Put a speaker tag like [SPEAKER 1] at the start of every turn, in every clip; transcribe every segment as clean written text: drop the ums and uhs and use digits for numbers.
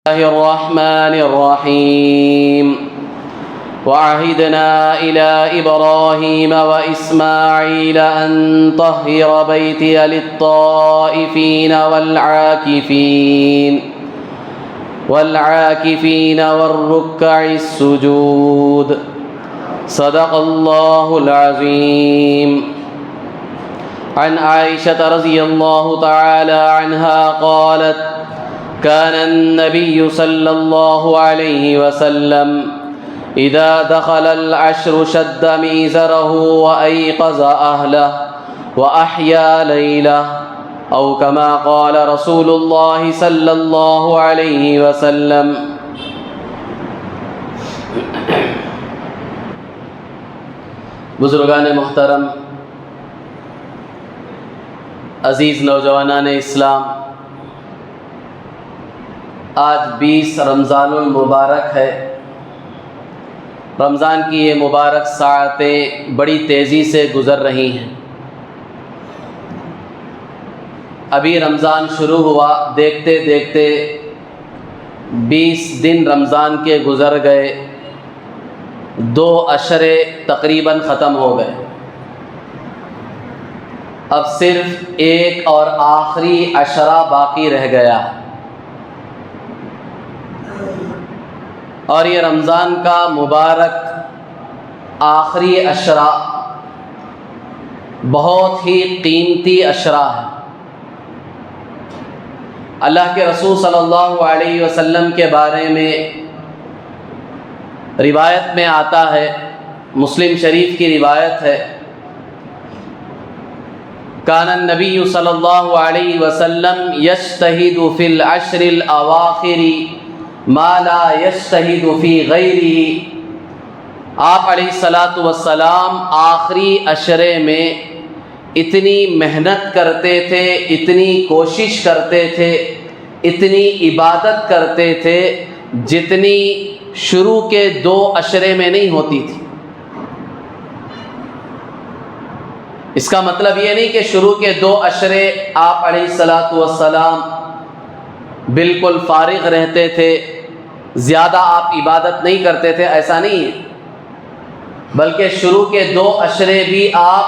[SPEAKER 1] الله الرحمن الرحيم وعهدنا إلى إبراهيم وإسماعيل أن طهر بيتي للطائفين والعاكفين والركع السجود صدق الله العظيم. عن عائشة رضي الله تعالى عنها قالت: كان النبي صلى الله عليه وسلم إذا دخل العشر شد مئزره وأيقظ أهله وأحيا ليله أو كما قال رسول الله صلى الله عليه وسلم. بزرگان محترم، عزیز نوجوانان اسلام، آج 20 رمضان المبارک ہے۔ رمضان کی یہ مبارک ساعتیں بڑی تیزی سے گزر رہی ہیں۔ ابھی رمضان شروع ہوا، دیکھتے دیکھتے 20 دن رمضان کے گزر گئے، 2 عشرے تقریباً ختم ہو گئے۔ اب صرف ایک اور آخری عشرہ باقی رہ گیا، اور یہ رمضان کا مبارک آخری عشرہ بہت ہی قیمتی عشرہ ہے۔ اللہ کے رسول صلی اللہ علیہ وسلم کے بارے میں روایت میں آتا ہے، مسلم شریف کی روایت ہے، کان النبی صلی اللہ علیہ وسلم یجتہد فی العشر الاواخر ما لا یجتہد فی غیرہ۔ آپ علیہ الصلاۃ والسلام آخری عشرے میں اتنی محنت کرتے تھے، اتنی کوشش کرتے تھے، اتنی عبادت کرتے تھے جتنی شروع کے 2 عشرے میں نہیں ہوتی تھی۔ اس کا مطلب یہ نہیں کہ شروع کے 2 عشرے آپ علیہ الصلاۃ والسلام بالکل فارغ رہتے تھے، زیادہ آپ عبادت نہیں کرتے تھے، ایسا نہیں ہے، بلکہ شروع کے 2 عشرے بھی آپ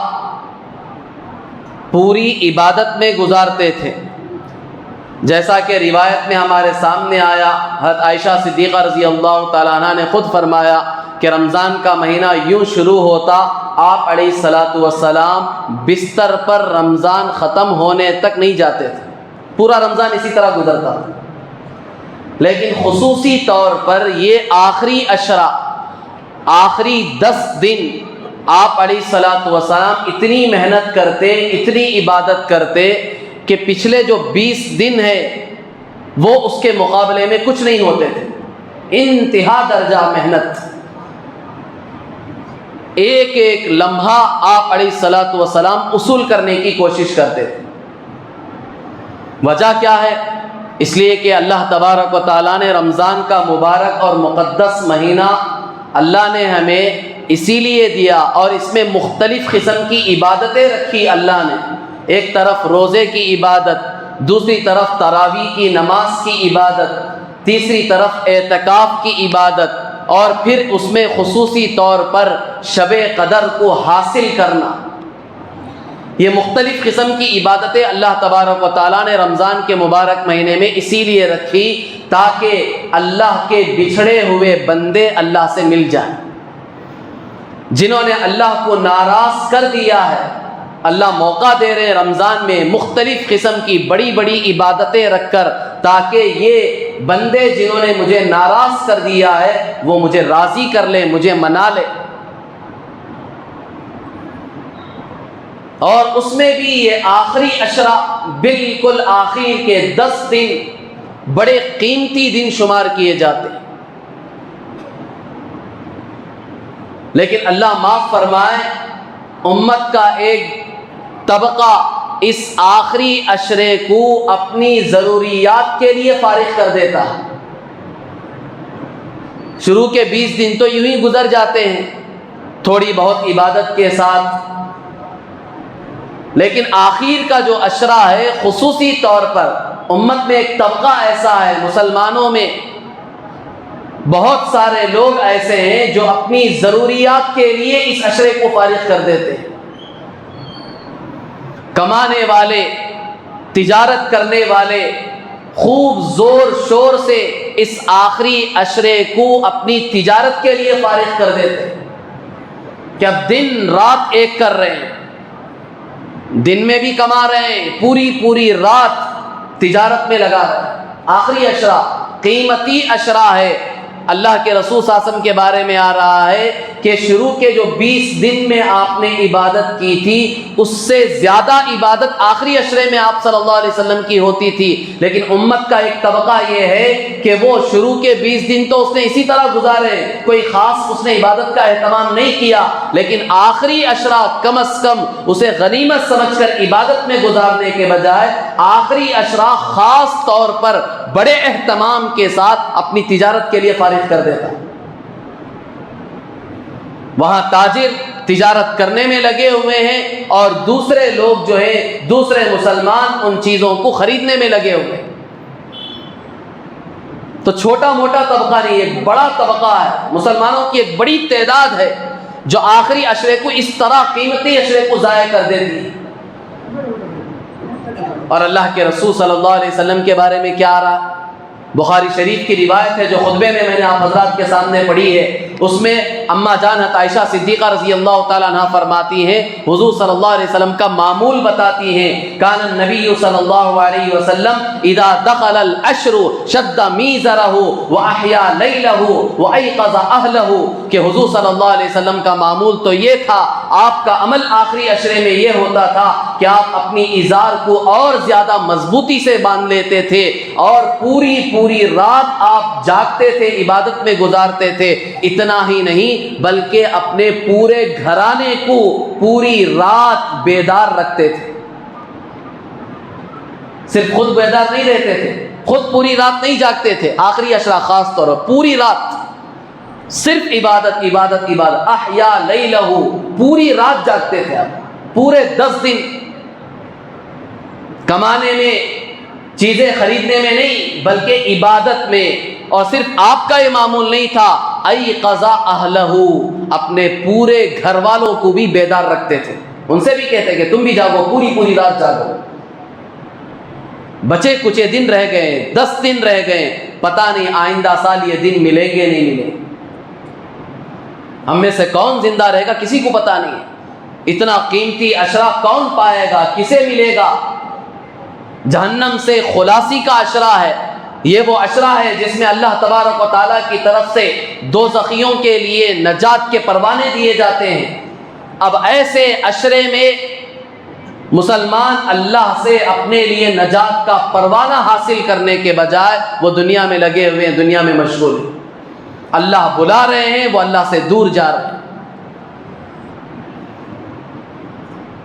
[SPEAKER 1] پوری عبادت میں گزارتے تھے، جیسا کہ روایت میں ہمارے سامنے آیا۔ حضرت عائشہ صدیقہ رضی اللہ تعالیٰ عنہ نے خود فرمایا کہ رمضان کا مہینہ یوں شروع ہوتا، آپ علیہ الصلاۃ والسلام بستر پر رمضان ختم ہونے تک نہیں جاتے تھے، پورا رمضان اسی طرح گزرتا تھا۔ لیکن خصوصی طور پر یہ آخری عشرہ، آخری 10 دن آپ علیہ الصلاۃ والسلام اتنی محنت کرتے، اتنی عبادت کرتے کہ پچھلے جو 20 دن ہے وہ اس کے مقابلے میں کچھ نہیں ہوتے تھے۔ انتہا درجہ محنت، ایک ایک لمحہ آپ علیہ الصلاۃ والسلام اصول کرنے کی کوشش کرتے تھے۔ وجہ کیا ہے؟ اس لیے کہ اللہ تبارک و تعالیٰ نے رمضان کا مبارک اور مقدس مہینہ اللہ نے ہمیں اسی لیے دیا، اور اس میں مختلف قسم کی عبادتیں رکھی اللہ نے۔ ایک طرف روزے کی عبادت، دوسری طرف تراویح کی نماز کی عبادت، تیسری طرف اعتکاف کی عبادت، اور پھر اس میں خصوصی طور پر شب قدر کو حاصل کرنا۔ یہ مختلف قسم کی عبادتیں اللہ تبارک و تعالیٰ نے رمضان کے مبارک مہینے میں اسی لیے رکھی تاکہ اللہ کے بچھڑے ہوئے بندے اللہ سے مل جائیں۔ جنہوں نے اللہ کو ناراض کر دیا ہے، اللہ موقع دے رہے ہیں رمضان میں مختلف قسم کی بڑی بڑی عبادتیں رکھ کر، تاکہ یہ بندے جنہوں نے مجھے ناراض کر دیا ہے وہ مجھے راضی کر لیں، مجھے منا لیں۔ اور اس میں بھی یہ آخری عشرہ بالکل آخر کے 10 دن بڑے قیمتی دن شمار کیے جاتے ہیں۔ لیکن اللہ معاف فرمائے، امت کا ایک طبقہ اس آخری عشرے کو اپنی ضروریات کے لیے فارغ کر دیتا ہے۔ شروع کے 20 دن تو یوں ہی گزر جاتے ہیں تھوڑی بہت عبادت کے ساتھ، لیکن آخر کا جو عشرہ ہے خصوصی طور پر امت میں ایک طبقہ ایسا ہے، مسلمانوں میں بہت سارے لوگ ایسے ہیں جو اپنی ضروریات کے لیے اس عشرے کو فارغ کر دیتے ہیں۔ کمانے والے، تجارت کرنے والے خوب زور شور سے اس آخری عشرے کو اپنی تجارت کے لیے فارغ کر دیتے ہیں کہ اب دن رات ایک کر رہے ہیں، دن میں بھی کما رہے ہیں، پوری رات تجارت میں لگا رہے ہیں۔ آخری عشرہ قیمتی عشرہ ہے۔ اللہ کے رسول صلی اللہ علیہ وسلم کے بارے میں آ رہا ہے کہ شروع کے جو 20 دن میں آپ نے عبادت کی تھی اس سے زیادہ عبادت آخری عشرے میں آپ صلی اللہ علیہ وسلم کی ہوتی تھی، لیکن امت کا ایک طبقہ یہ ہے کہ وہ شروع کے 20 دن تو اس نے اسی طرح گزارے، کوئی خاص اس نے عبادت کا اہتمام نہیں کیا، لیکن آخری عشرہ کم از کم اسے غنیمت سمجھ کر عبادت میں گزارنے کے بجائے آخری عشرہ خاص طور پر بڑے اہتمام کے ساتھ اپنی تجارت کے لیے فارغ کر دیتا۔ وہاں تاجر تجارت کرنے میں لگے ہوئے ہیں اور دوسرے لوگ جو ہے، دوسرے مسلمان ان چیزوں کو خریدنے میں لگے ہوئے ہیں۔ تو چھوٹا موٹا طبقہ نہیں، ایک بڑا طبقہ ہے، مسلمانوں کی ایک بڑی تعداد ہے جو آخری عشرے کو اس طرح قیمتی عشرے کو ضائع کر دیتی ہے۔ اور اللہ کے رسول صلی اللہ علیہ وسلم کے بارے میں کیا آ رہا؟ بخاری شریف کی روایت ہے جو خطبے میں نے آپ حضرات کے سامنے پڑھی ہے، اس میں اما جان عائشہ صدیقہ رضی اللہ تعالیٰ عنہ فرماتی ہیں، حضور صلی اللہ علیہ وسلم کا معمول بتاتی ہیں، کان النبی صلی اللہ علیہ وسلم اذا دخل العشر شد میزرہ واحیا لیلہ وایقظ اہلہ، کہ حضور صلی اللہ علیہ وسلم کا معمول تو یہ تھا، آپ کا عمل آخری عشرے میں یہ ہوتا تھا کہ آپ اپنی ازار کو اور زیادہ مضبوطی سے باندھ لیتے تھے اور پوری رات آپ جاگتے تھے، عبادت میں گزارتے تھے۔ اتنا ہی نہیں بلکہ اپنے پورے گھرانے کو پوری رات بیدار رکھتے تھے۔ صرف خود بیدار نہیں رہتے تھے، خود پوری رات نہیں جاگتے تھے، آخری عشرہ خاص طور پر پوری رات صرف عبادت عبادت عبادت، احیا لیلہ، پوری رات جاگتے تھے آپ، پورے 10 دن کمانے میں، چیزیں خریدنے میں نہیں بلکہ عبادت میں۔ اور صرف آپ کا یہ معمول نہیں تھا، ایقظ اہلہ، اپنے پورے گھر والوں کو بھی بیدار رکھتے تھے، ان سے بھی کہتے کہ تم بھی جاگو، پوری رات جاگو۔ بچے کچھ دن رہ گئے، 10 دن رہ گئے، پتہ نہیں آئندہ سال یہ دن ملیں گے نہیں ملیں، ہم میں سے کون زندہ رہے گا کسی کو پتہ نہیں ہے، اتنا قیمتی عشرہ کون پائے گا، کسے ملے گا۔ جہنم سے خلاصی کا عشرہ ہے، یہ وہ عشرہ ہے جس میں اللہ تبارک و تعالیٰ کی طرف سے دوزخیوں کے لیے نجات کے پروانے دیے جاتے ہیں۔ اب ایسے عشرے میں مسلمان اللہ سے اپنے لیے نجات کا پروانہ حاصل کرنے کے بجائے وہ دنیا میں لگے ہوئے ہیں، دنیا میں مشغول ہیں، اللہ بلا رہے ہیں، وہ اللہ سے دور جا رہے ہیں۔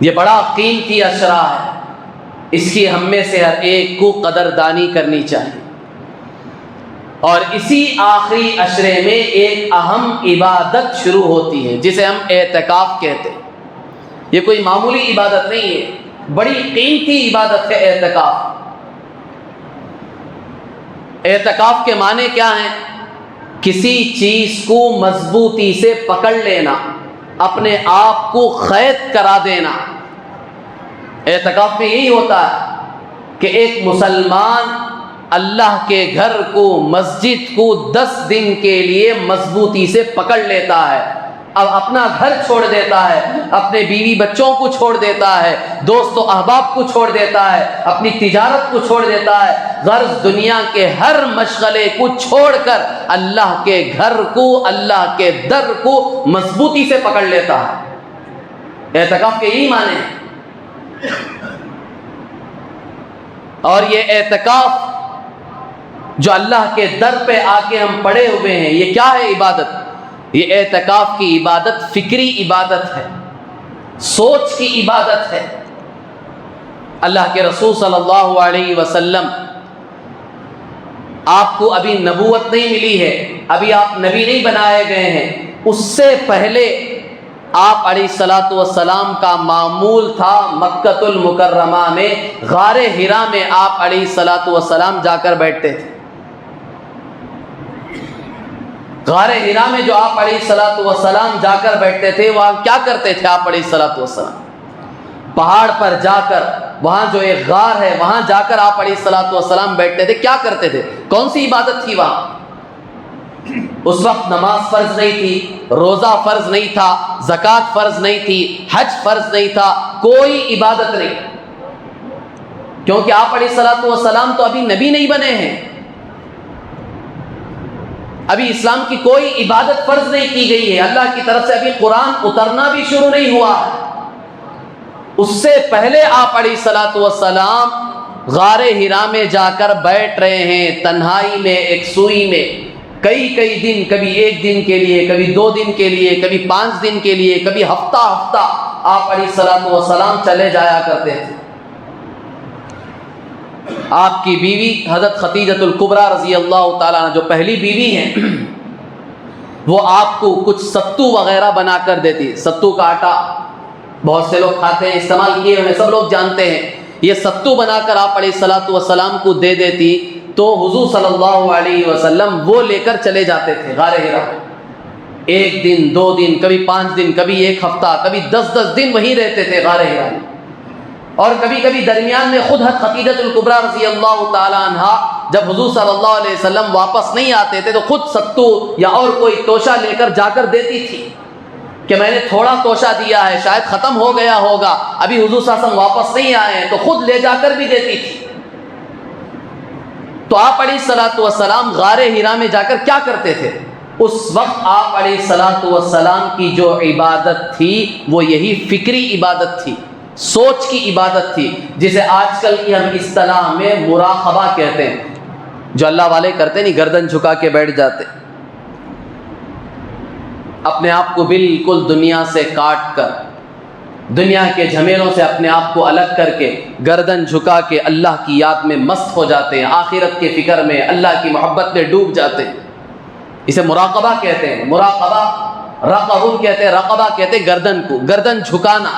[SPEAKER 1] یہ بڑا قیمتی عشرہ ہے، اس کی ہم میں سے ہر ایک کو قدردانی کرنی چاہیے۔ اور اسی آخری عشرے میں ایک اہم عبادت شروع ہوتی ہے جسے ہم اعتکاف کہتے ہیں۔ یہ کوئی معمولی عبادت نہیں ہے، بڑی قیمتی عبادت ہے اعتکاف۔ اعتکاف کے معنی کیا ہیں؟ کسی چیز کو مضبوطی سے پکڑ لینا، اپنے آپ کو قید کرا دینا۔ اعتکاف میں یہی ہوتا ہے کہ ایک مسلمان اللہ کے گھر کو، مسجد کو 10 دن کے لیے مضبوطی سے پکڑ لیتا ہے، اب اپنا گھر چھوڑ دیتا ہے، اپنے بیوی بچوں کو چھوڑ دیتا ہے، دوست و احباب کو چھوڑ دیتا ہے، اپنی تجارت کو چھوڑ دیتا ہے، غرض دنیا کے ہر مشغلے کو چھوڑ کر اللہ کے گھر کو، اللہ کے در کو مضبوطی سے پکڑ لیتا ہے۔ اعتکاف کے یہی معنی ہے۔ اور یہ اعتکاف جو اللہ کے در پہ آ کے ہم پڑے ہوئے ہیں، یہ کیا ہے عبادت؟ یہ اعتکاف کی عبادت فکری عبادت ہے، سوچ کی عبادت ہے۔ اللہ کے رسول صلی اللہ علیہ وسلم، آپ کو ابھی نبوت نہیں ملی ہے، ابھی آپ نبی نہیں بنائے گئے ہیں، اس سے پہلے آپ علیہ السلام کا معمول تھا مکۃ المکرمہ میں غار حرا میں آپ علیہ السلام جا کر بیٹھتے تھے۔ غار حرا میں جو آپ علیہ السلام جا کر بیٹھتے تھے، وہاں کیا کرتے تھے آپ علیہ السلام؟ پہاڑ پر جا کر، وہاں جو ایک غار ہے وہاں جا کر آپ علیہ السلام بیٹھتے تھے۔ کیا کرتے تھے؟ کون سی عبادت تھی وہاں؟ اس وقت نماز فرض نہیں تھی، روزہ فرض نہیں تھا، زکوٰۃ فرض نہیں تھی، حج فرض نہیں تھا، کوئی عبادت نہیں، کیونکہ آپ علیہ السلام تو ابھی نبی نہیں بنے ہیں، ابھی اسلام کی کوئی عبادت فرض نہیں کی گئی ہے، اللہ کی طرف سے ابھی قرآن اترنا بھی شروع نہیں ہوا۔ اس سے پہلے آپ علیہ السلام غار حرا میں جا کر بیٹھ رہے ہیں، تنہائی میں، ایک سوئی میں، کئی دن، کبھی ایک دن کے لیے، کبھی 2 دن کے لیے، کبھی 5 دن کے لیے، کبھی ہفتہ آپ علیہ السلام چلے جایا کرتے تھے۔ آپ کی بیوی حضرت خدیجۃ الکبریٰ رضی اللہ تعالیٰ عنہ جو پہلی بیوی ہیں، وہ آپ کو کچھ ستو وغیرہ بنا کر دیتی۔ ستو کا آٹا بہت سے لوگ کھاتے ہیں، استعمال کیے ہوئے سب لوگ جانتے ہیں۔ یہ ستو بنا کر آپ علیہ السلام کو دے دیتی، تو حضور صلی اللہ علیہ وسلم وہ لے کر چلے جاتے تھے غار حرا۔ 1 دن، 2 دن، کبھی 5 دن، کبھی 1 ہفتہ، کبھی 10 دن وہیں رہتے تھے غار حرا میں۔ اور کبھی درمیان میں خود حضرت خدیجۃ الکبریٰ رضی اللہ تعالیٰ عنہ جب حضور صلی اللہ علیہ وسلم واپس نہیں آتے تھے تو خود ستو یا اور کوئی توشہ لے کر جا کر دیتی تھی کہ میں نے تھوڑا توشہ دیا ہے، شاید ختم ہو گیا ہوگا، ابھی حضور صلی اللہ علیہ وسلم واپس نہیں آئے ہیں، تو خود لے جا کر بھی دیتی تھی۔ تو آپ علیہ السلام غار حرا میں جا کر کیا کرتے تھے؟ اس وقت آپ علیہ السلام کی جو عبادت تھی وہ یہی فکری عبادت تھی، سوچ کی عبادت تھی، جسے آج کل کی ہم اصطلاح میں مراقبہ کہتے ہیں۔ جو اللہ والے کرتے نہیں، گردن جھکا کے بیٹھ جاتے، اپنے آپ کو بالکل دنیا سے کاٹ کر، دنیا کے جھمیلوں سے اپنے آپ کو الگ کر کے گردن جھکا کے اللہ کی یاد میں مست ہو جاتے ہیں، آخرت کے فکر میں، اللہ کی محبت میں ڈوب جاتے ہیں۔ اسے مراقبہ کہتے ہیں۔ مراقبہ، رقبہ کہتے ہیں، رقبہ کہتے ہیں گردن کو، گردن جھکانا۔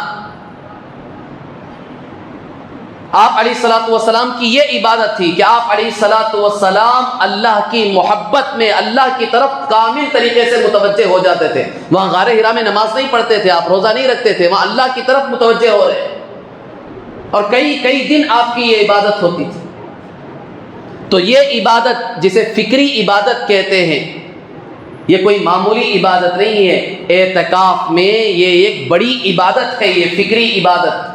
[SPEAKER 1] آپ علیہ السلام کی یہ عبادت تھی کہ آپ علیہ السلام اللہ کی محبت میں اللہ کی طرف کامل طریقے سے متوجہ ہو جاتے تھے۔ وہاں غار حرا میں نماز نہیں پڑھتے تھے، آپ روزہ نہیں رکھتے تھے، وہاں اللہ کی طرف متوجہ ہو رہے ہیں، اور کئی دن آپ کی یہ عبادت ہوتی تھی۔ تو یہ عبادت جسے فکری عبادت کہتے ہیں، یہ کوئی معمولی عبادت نہیں ہے۔ اعتکاف میں یہ ایک بڑی عبادت ہے، یہ فکری عبادت۔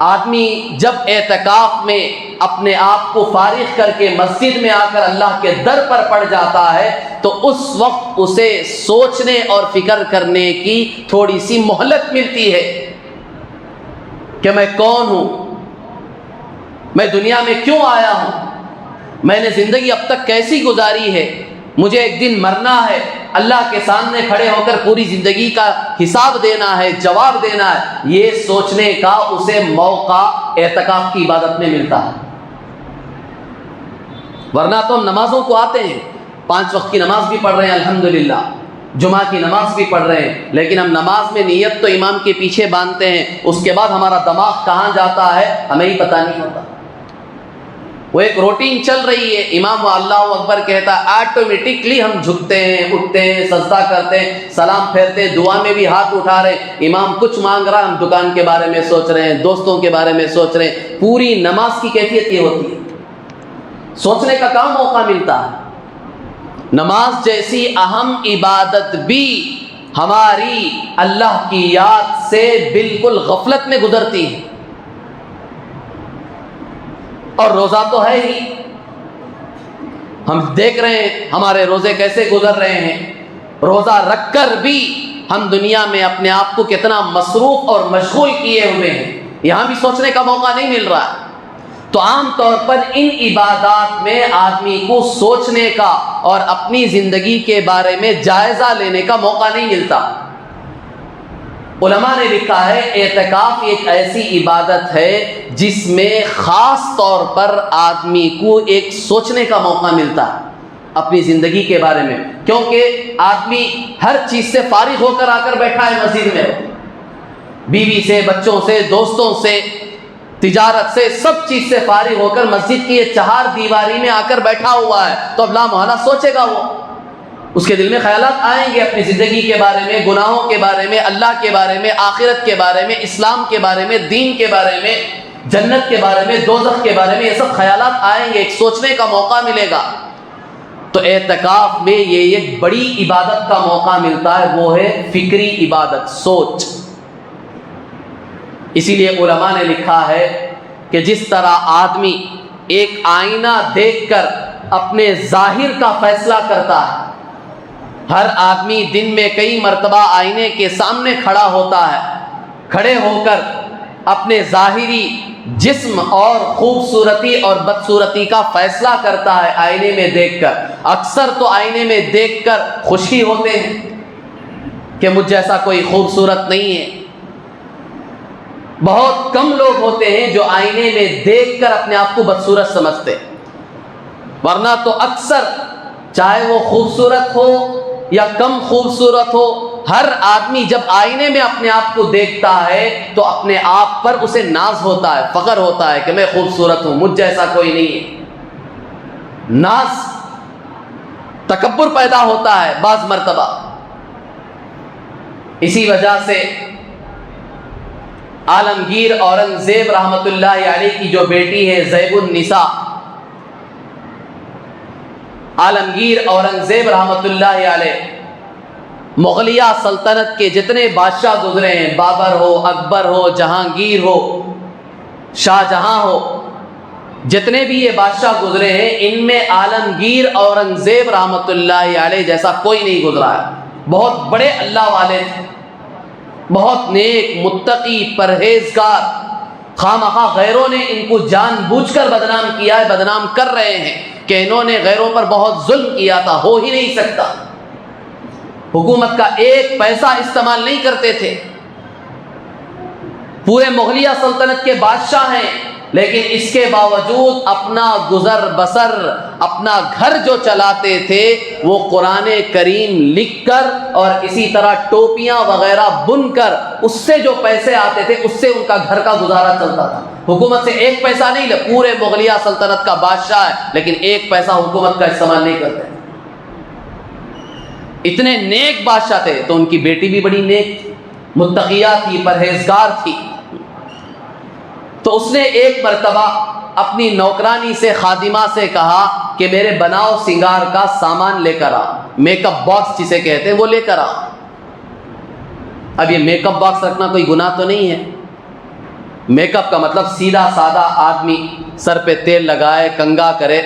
[SPEAKER 1] آدمی جب اعتکاف میں اپنے آپ کو فارغ کر کے مسجد میں آ کر اللہ کے در پر پڑ جاتا ہے تو اس وقت اسے سوچنے اور فکر کرنے کی تھوڑی سی مہلت ملتی ہے کہ میں کون ہوں، میں دنیا میں کیوں آیا ہوں، میں نے زندگی اب تک کیسی گزاری ہے، مجھے ایک دن مرنا ہے، اللہ کے سامنے کھڑے ہو کر پوری زندگی کا حساب دینا ہے، جواب دینا ہے۔ یہ سوچنے کا اسے موقع اعتکاف کی عبادت میں ملتا ہے۔ ورنہ تو ہم نمازوں کو آتے ہیں، 5 وقت کی نماز بھی پڑھ رہے ہیں الحمدللہ، جمعہ کی نماز بھی پڑھ رہے ہیں، لیکن ہم نماز میں نیت تو امام کے پیچھے باندھتے ہیں، اس کے بعد ہمارا دماغ کہاں جاتا ہے ہمیں ہی پتہ نہیں ہوتا۔ وہ ایک روٹین چل رہی ہے، امام اللہ اکبر کہتا ہے، آٹومیٹکلی ہم جھکتے ہیں، اٹھتے ہیں، سجدہ کرتے ہیں، سلام پھیرتے ہیں، دعا میں بھی ہاتھ اٹھا رہے ہیں، امام کچھ مانگ رہا، ہم دکان کے بارے میں سوچ رہے ہیں، دوستوں کے بارے میں سوچ رہے ہیں۔ پوری نماز کی کیفیت یہ ہوتی ہے، سوچنے کا کام موقع ملتا ہے۔ نماز جیسی اہم عبادت بھی ہماری اللہ کی یاد سے بالکل غفلت میں گزرتی ہے، اور روزہ تو ہے ہی۔ ہم دیکھ رہے ہیں ہمارے روزے کیسے گزر رہے ہیں، روزہ رکھ کر بھی ہم دنیا میں اپنے آپ کو کتنا مصروف اور مشغول کیے ہوئے ہیں، یہاں بھی سوچنے کا موقع نہیں مل رہا۔ تو عام طور پر ان عبادات میں آدمی کو سوچنے کا اور اپنی زندگی کے بارے میں جائزہ لینے کا موقع نہیں ملتا۔ علماء نے لکھا ہے اعتکاف ایک ایسی عبادت ہے جس میں خاص طور پر آدمی کو ایک سوچنے کا موقع ملتا ہے۔ اپنی زندگی کے بارے میں، کیونکہ آدمی ہر چیز سے فارغ ہو کر آ کر بیٹھا ہے مسجد میں، بیوی سے، بچوں سے، دوستوں سے، تجارت سے، سب چیز سے فارغ ہو کر مسجد کی یہ چہار دیواری میں آ کر بیٹھا ہوا ہے، تو اب لا محالہ سوچے گا، وہ اس کے دل میں خیالات آئیں گے اپنی زندگی کے بارے میں، گناہوں کے بارے میں، اللہ کے بارے میں، آخرت کے بارے میں، اسلام کے بارے میں، دین کے بارے میں، جنت کے بارے میں، دوزخ کے بارے میں، یہ سب خیالات آئیں گے، ایک سوچنے کا موقع ملے گا۔ تو اعتکاف میں یہ ایک بڑی عبادت کا موقع ملتا ہے، وہ ہے فکری عبادت، سوچ۔ اسی لیے علماء نے لکھا ہے کہ جس طرح آدمی ایک آئینہ دیکھ کر اپنے ظاہر کا فیصلہ کرتا ہے، ہر آدمی دن میں کئی مرتبہ آئینے کے سامنے کھڑا ہوتا ہے، کھڑے ہو کر اپنے ظاہری جسم اور خوبصورتی اور بدصورتی کا فیصلہ کرتا ہے آئینے میں دیکھ کر۔ اکثر تو آئینے میں دیکھ کر خوشی ہوتے ہیں کہ مجھ جیسا کوئی خوبصورت نہیں ہے، بہت کم لوگ ہوتے ہیں جو آئینے میں دیکھ کر اپنے آپ کو بدصورت سمجھتے، ورنہ تو اکثر چاہے وہ خوبصورت ہو یا کم خوبصورت ہو، ہر آدمی جب آئینے میں اپنے آپ کو دیکھتا ہے تو اپنے آپ پر اسے ناز ہوتا ہے، فخر ہوتا ہے کہ میں خوبصورت ہوں، مجھ جیسا کوئی نہیں ہے۔ ناز، تکبر پیدا ہوتا ہے بعض مرتبہ۔ اسی وجہ سے عالمگیر اورنگزیب رحمۃ اللہ علیہ کی جو بیٹی ہے زیب النساء، عالمگیر اورنگزیب رحمۃ اللہ علیہ مغلیہ سلطنت کے جتنے بادشاہ گزرے ہیں، بابر ہو، اکبر ہو، جہانگیر ہو، شاہ جہاں ہو، جتنے بھی یہ بادشاہ گزرے ہیں، ان میں عالمگیر اورنگزیب رحمۃ اللہ علیہ جیسا کوئی نہیں گزرا ہے۔ بہت بڑے اللہ والے تھے، بہت نیک، متقی، پرہیزگار، خواہ غیروں نے ان کو جان بوجھ کر بدنام کیا ہے، بدنام کر رہے ہیں کہ انہوں نے غیروں پر بہت ظلم کیا تھا، ہو ہی نہیں سکتا۔ حکومت کا ایک پیسہ استعمال نہیں کرتے تھے، پورے مغلیہ سلطنت کے بادشاہ ہیں، لیکن اس کے باوجود اپنا گزر بسر، اپنا گھر جو چلاتے تھے وہ قرآن کریم لکھ کر اور اسی طرح ٹوپیاں وغیرہ بن کر اس سے جو پیسے آتے تھے اس سے ان کا گھر کا گزارا چلتا تھا۔ حکومت سے ایک پیسہ نہیں لے، پورے مغلیہ سلطنت کا بادشاہ ہے لیکن ایک پیسہ حکومت کا استعمال نہیں کرتے۔ اتنے نیک بادشاہ تھے، تو ان کی بیٹی بھی بڑی نیک تھی، متقیہ تھی، پرہیزگار تھی۔ تو اس نے ایک مرتبہ اپنی نوکرانی سے، خادمہ سے کہا کہ میرے بناؤ سنگار کا سامان لے کر آ، میک اپ باکس جسے کہتے ہیں وہ لے کر آ۔ اب یہ میک اپ باکس رکھنا کوئی گناہ تو نہیں ہے۔ میک اپ کا مطلب سیدھا سادہ آدمی سر پہ تیل لگائے، کنگھا کرے،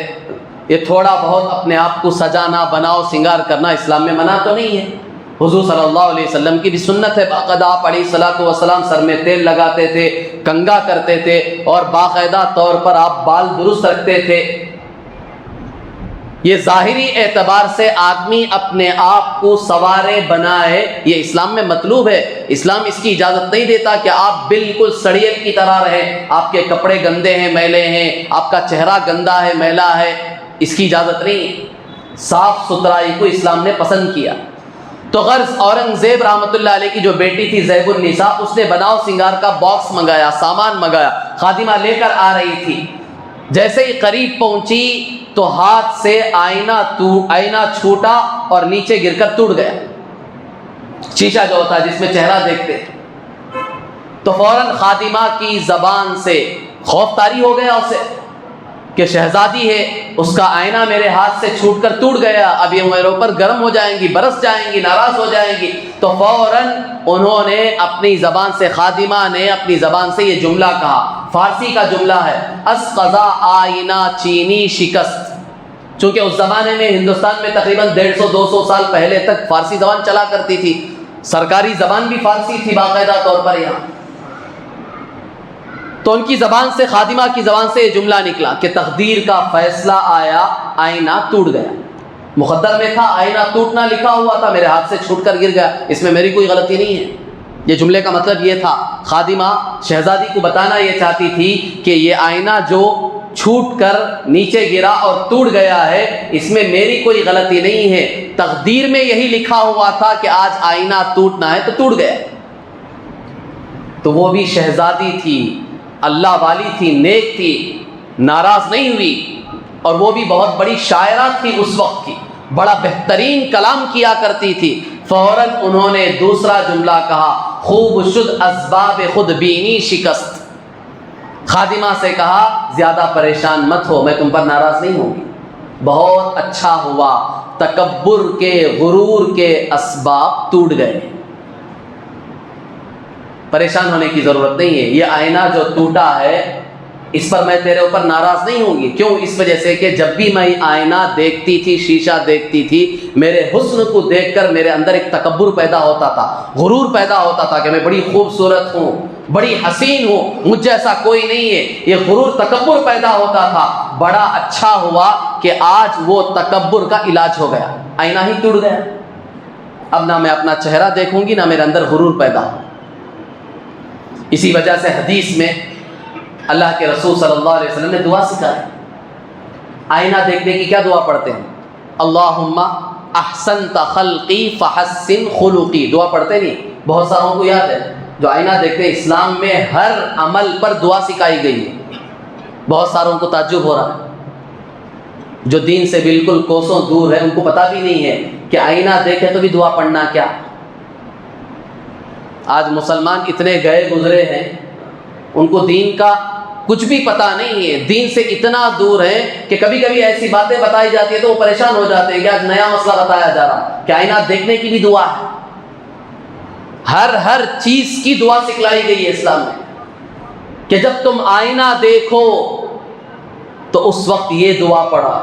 [SPEAKER 1] یہ تھوڑا بہت اپنے آپ کو سجانا، بناؤ سنگار کرنا اسلام میں منع تو نہیں ہے۔ حضور صلی اللہ علیہ وسلم کی بھی سنت ہے، باقاعدہ آپ علیہ الصلوۃ والسلام سر میں تیل لگاتے تھے، کنگھا کرتے تھے اور باقاعدہ طور پر آپ بال درست رکھتے تھے۔ یہ ظاہری اعتبار سے آدمی اپنے آپ کو سوارے بنائے، یہ اسلام میں مطلوب ہے۔ اسلام اس کی اجازت نہیں دیتا کہ آپ بالکل سڑیل کی طرح رہیں، آپ کے کپڑے گندے ہیں، میلے ہیں، آپ کا چہرہ گندا ہے، میلا ہے، اس کی اجازت نہیں ہے۔ صاف ستھرائی کو اسلام نے پسند کیا۔ تو غرض اورنگزیب رحمۃ اللہ علیہ کی جو بیٹی تھی زیب النساء، اس نے بناؤ سنگار کا باکس منگایا، سامان منگایا، خادمہ لے کر آ رہی تھی۔ جیسے ہی قریب پہنچی تو ہاتھ سے آئینہ چھوٹا اور نیچے گر کر ٹوٹ گیا، شیشہ جو ہوتا ہے جس میں چہرہ دیکھتے۔ تو فوراً خادمہ کی زبان سے خوف طاری ہو گیا اسے کہ شہزادی ہے، اس کا آئینہ میرے ہاتھ سے چھوٹ کر ٹوٹ گیا، اب یہ میرے اوپر گرم ہو جائیں گی، برس جائیں گی، ناراض ہو جائیں گی۔ تو فوراً انہوں نے اپنی زبان سے، خادمہ نے اپنی زبان سے یہ جملہ کہا، فارسی کا جملہ ہے، اس قضا آئینہ چینی شکست۔ چونکہ اس زمانے میں ہندوستان میں تقریباً 150-200 سال پہلے تک فارسی زبان چلا کرتی تھی، سرکاری زبان بھی فارسی تھی باقاعدہ طور پر یہاں۔ تو ان کی زبان سے، خادمہ کی زبان سے یہ جملہ نکلا کہ تقدیر کا فیصلہ آیا، آئینہ ٹوٹ گیا، مقدر میں تھا، آئینہ ٹوٹنا لکھا ہوا تھا، میرے ہاتھ سے چھوٹ کر گر گیا، اس میں میری کوئی غلطی نہیں ہے۔ یہ جملے کا مطلب یہ تھا، خادمہ شہزادی کو بتانا یہ چاہتی تھی کہ یہ آئینہ جو چھوٹ کر نیچے گرا اور ٹوٹ گیا ہے، اس میں میری کوئی غلطی نہیں ہے، تقدیر میں یہی لکھا ہوا تھا کہ آج آئینہ ٹوٹنا ہے تو ٹوٹ گیا۔ تو وہ بھی شہزادی تھی، اللہ والی تھی، نیک تھی، ناراض نہیں ہوئی، اور وہ بھی بہت بڑی شاعرہ تھی اس وقت کی، بڑا بہترین کلام کیا کرتی تھی۔ فوراً انہوں نے دوسرا جملہ کہا، خوب شد اسباب خود بینی شکست۔ خادمہ سے کہا زیادہ پریشان مت ہو، میں تم پر ناراض نہیں ہوں گی، بہت اچھا ہوا، تکبر کے غرور کے اسباب ٹوٹ گئے، پریشان ہونے کی ضرورت نہیں ہے، یہ آئینہ جو ٹوٹا ہے اس پر میں تیرے اوپر ناراض نہیں ہوں گی۔ کیوں؟ اس وجہ سے کہ جب بھی میں آئینہ دیکھتی تھی، شیشہ دیکھتی تھی، میرے حسن کو دیکھ کر میرے اندر ایک تکبر پیدا ہوتا تھا، غرور پیدا ہوتا تھا کہ میں بڑی خوبصورت ہوں، بڑی حسین ہوں، مجھ جیسا کوئی نہیں ہے، یہ غرور تکبر پیدا ہوتا تھا۔ بڑا اچھا ہوا کہ آج وہ تکبر کا علاج ہو گیا، آئینہ ہی ٹوٹ گیا، اب نہ میں اپنا چہرہ دیکھوں گی نہ میرے اندر غرور پیدا ہو۔ اسی وجہ سے حدیث میں اللہ کے رسول صلی اللہ علیہ وسلم نے دعا سکھائی، آئینہ دیکھنے کی کیا دعا پڑھتے ہیں؟ اللہم احسنت خلقی فحسن خلقی، دعا پڑھتے نہیں؟ بہت ساروں کو یاد ہے جو آئینہ دیکھتے ہیں، اسلام میں ہر عمل پر دعا سکھائی گئی ہے۔ بہت ساروں کو تعجب ہو رہا ہے، جو دین سے بالکل کوسوں دور ہے، ان کو پتہ بھی نہیں ہے کہ آئینہ دیکھے تو بھی دعا پڑھنا کیا۔ آج مسلمان اتنے گئے گزرے ہیں، ان کو دین کا کچھ بھی پتہ نہیں ہے، دین سے اتنا دور ہے کہ کبھی کبھی ایسی باتیں بتائی جاتی ہے تو وہ پریشان ہو جاتے ہیں کہ آج نیا مسئلہ بتایا جا رہا کہ آئینہ دیکھنے کی بھی دعا ہے۔ ہر چیز کی دعا سکھلائی گئی ہے اسلام میں کہ جب تم آئینہ دیکھو تو اس وقت یہ دعا پڑھا،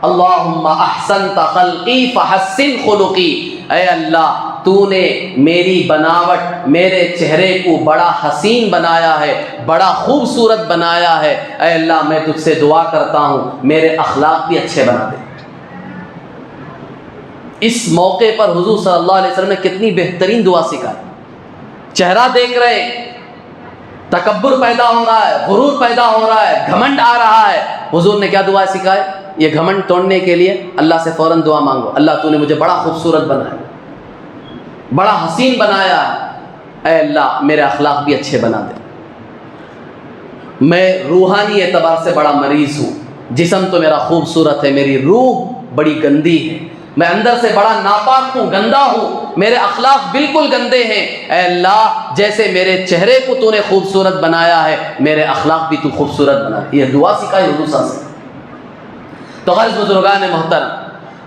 [SPEAKER 1] اللہم احسنت خلقی فحسن خلقی، اے اللہ تو نے میری بناوٹ، میرے چہرے کو بڑا حسین بنایا ہے، بڑا خوبصورت بنایا ہے، اے اللہ میں تجھ سے دعا کرتا ہوں میرے اخلاق بھی اچھے بنا دے۔ اس موقع پر حضور صلی اللہ علیہ وسلم نے کتنی بہترین دعا سکھائی۔ چہرہ دیکھ رہے ہیں، تکبر پیدا ہو رہا ہے، غرور پیدا ہو رہا ہے، گھمنڈ آ رہا ہے، حضور نے کیا دعا سکھائی؟ یہ گھمنڈ توڑنے کے لیے اللہ سے فوراً دعا مانگو، اللہ تو نے مجھے بڑا خوبصورت بنایا، بڑا حسین بنایا، اے اللہ میرے اخلاق بھی اچھے بنا دے۔ میں روحانی اعتبار سے بڑا مریض ہوں، جسم تو میرا خوبصورت ہے، میری روح بڑی گندی ہے، میں اندر سے بڑا ناپاک ہوں، گندا ہوں، میرے اخلاق بالکل گندے ہیں، اے اللہ جیسے میرے چہرے کو تو نے خوبصورت بنایا ہے، میرے اخلاق بھی تو خوبصورت بنا دے۔ یہ دعا سکھائی حضور صلی اللہ علیہ وسلم۔ تو غرض بزرگان محترم،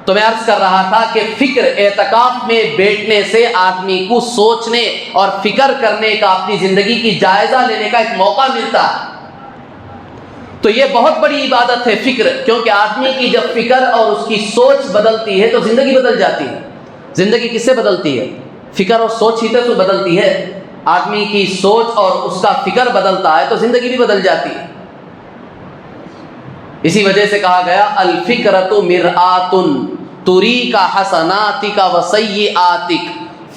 [SPEAKER 1] تو میں عرض کر رہا تھا کہ فکر، اعتکاف میں بیٹھنے سے آدمی کو سوچنے اور فکر کرنے کا، اپنی زندگی کی جائزہ لینے کا ایک موقع ملتا ہے۔ تو یہ بہت بڑی عبادت ہے فکر، کیونکہ آدمی کی جب فکر اور اس کی سوچ بدلتی ہے تو زندگی بدل جاتی ہے۔ زندگی کس سے بدلتی ہے؟ فکر اور سوچ ہی تو بدلتی ہے۔ آدمی کی سوچ اور اس کا فکر بدلتا ہے تو زندگی بھی بدل جاتی ہے۔ اسی وجہ سے کہا گیا الفکرۃ مرآۃ تریک حسناتک وسیئاتک،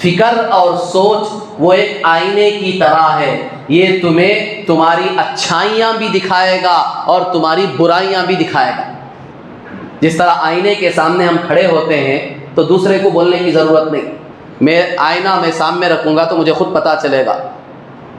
[SPEAKER 1] فکر اور سوچ وہ ایک آئینے کی طرح ہے، یہ تمہیں تمہاری اچھائیاں بھی دکھائے گا اور تمہاری برائیاں بھی دکھائے گا۔ جس طرح آئینے کے سامنے ہم کھڑے ہوتے ہیں تو دوسرے کو بولنے کی ضرورت نہیں، میں آئینہ میں سامنے رکھوں گا تو مجھے خود پتہ چلے گا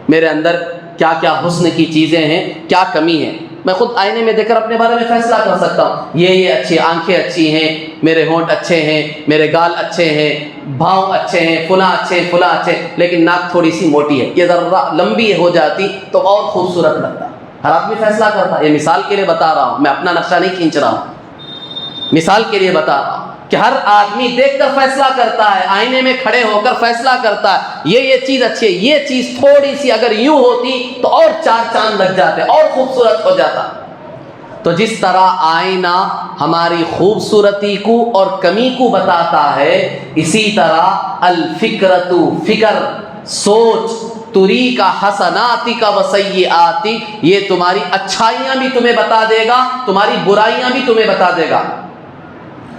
[SPEAKER 1] میرے اندر کیا کیا حسن کی چیزیں ہیں، کیا کمی ہے۔ میں خود آئینے میں دیکھ کر اپنے بارے میں فیصلہ کر سکتا ہوں، یہ اچھی آنکھیں اچھی ہیں، میرے ہونٹ اچھے ہیں، میرے گال اچھے ہیں، بھاؤں اچھے ہیں، فلاں اچھے ہیں، فلاں اچھے ہیں، لیکن ناک تھوڑی سی موٹی ہے، یہ ذرا لمبی ہو جاتی تو اور خوبصورت لگتا۔ ہر آدمی فیصلہ کرتا ہے، یہ مثال کے لیے بتا رہا ہوں، میں اپنا نقشہ نہیں کھینچ رہا ہوں، مثال کے لیے بتا رہا ہوں کہ ہر آدمی دیکھ کر فیصلہ کرتا ہے، آئینے میں کھڑے ہو کر فیصلہ کرتا ہے، یہ چیز اچھی ہے، یہ چیز تھوڑی سی اگر یوں ہوتی تو اور چار چاند لگ جاتے، اور خوبصورت ہو جاتا۔ تو جس طرح آئینہ ہماری خوبصورتی کو اور کمی کو بتاتا ہے، اسی طرح الفکرۃ، فکر، سوچ، تریک حسناتک وسیئاتک، یہ تمہاری اچھائیاں بھی تمہیں بتا دے گا، تمہاری برائیاں بھی تمہیں بتا دے گا۔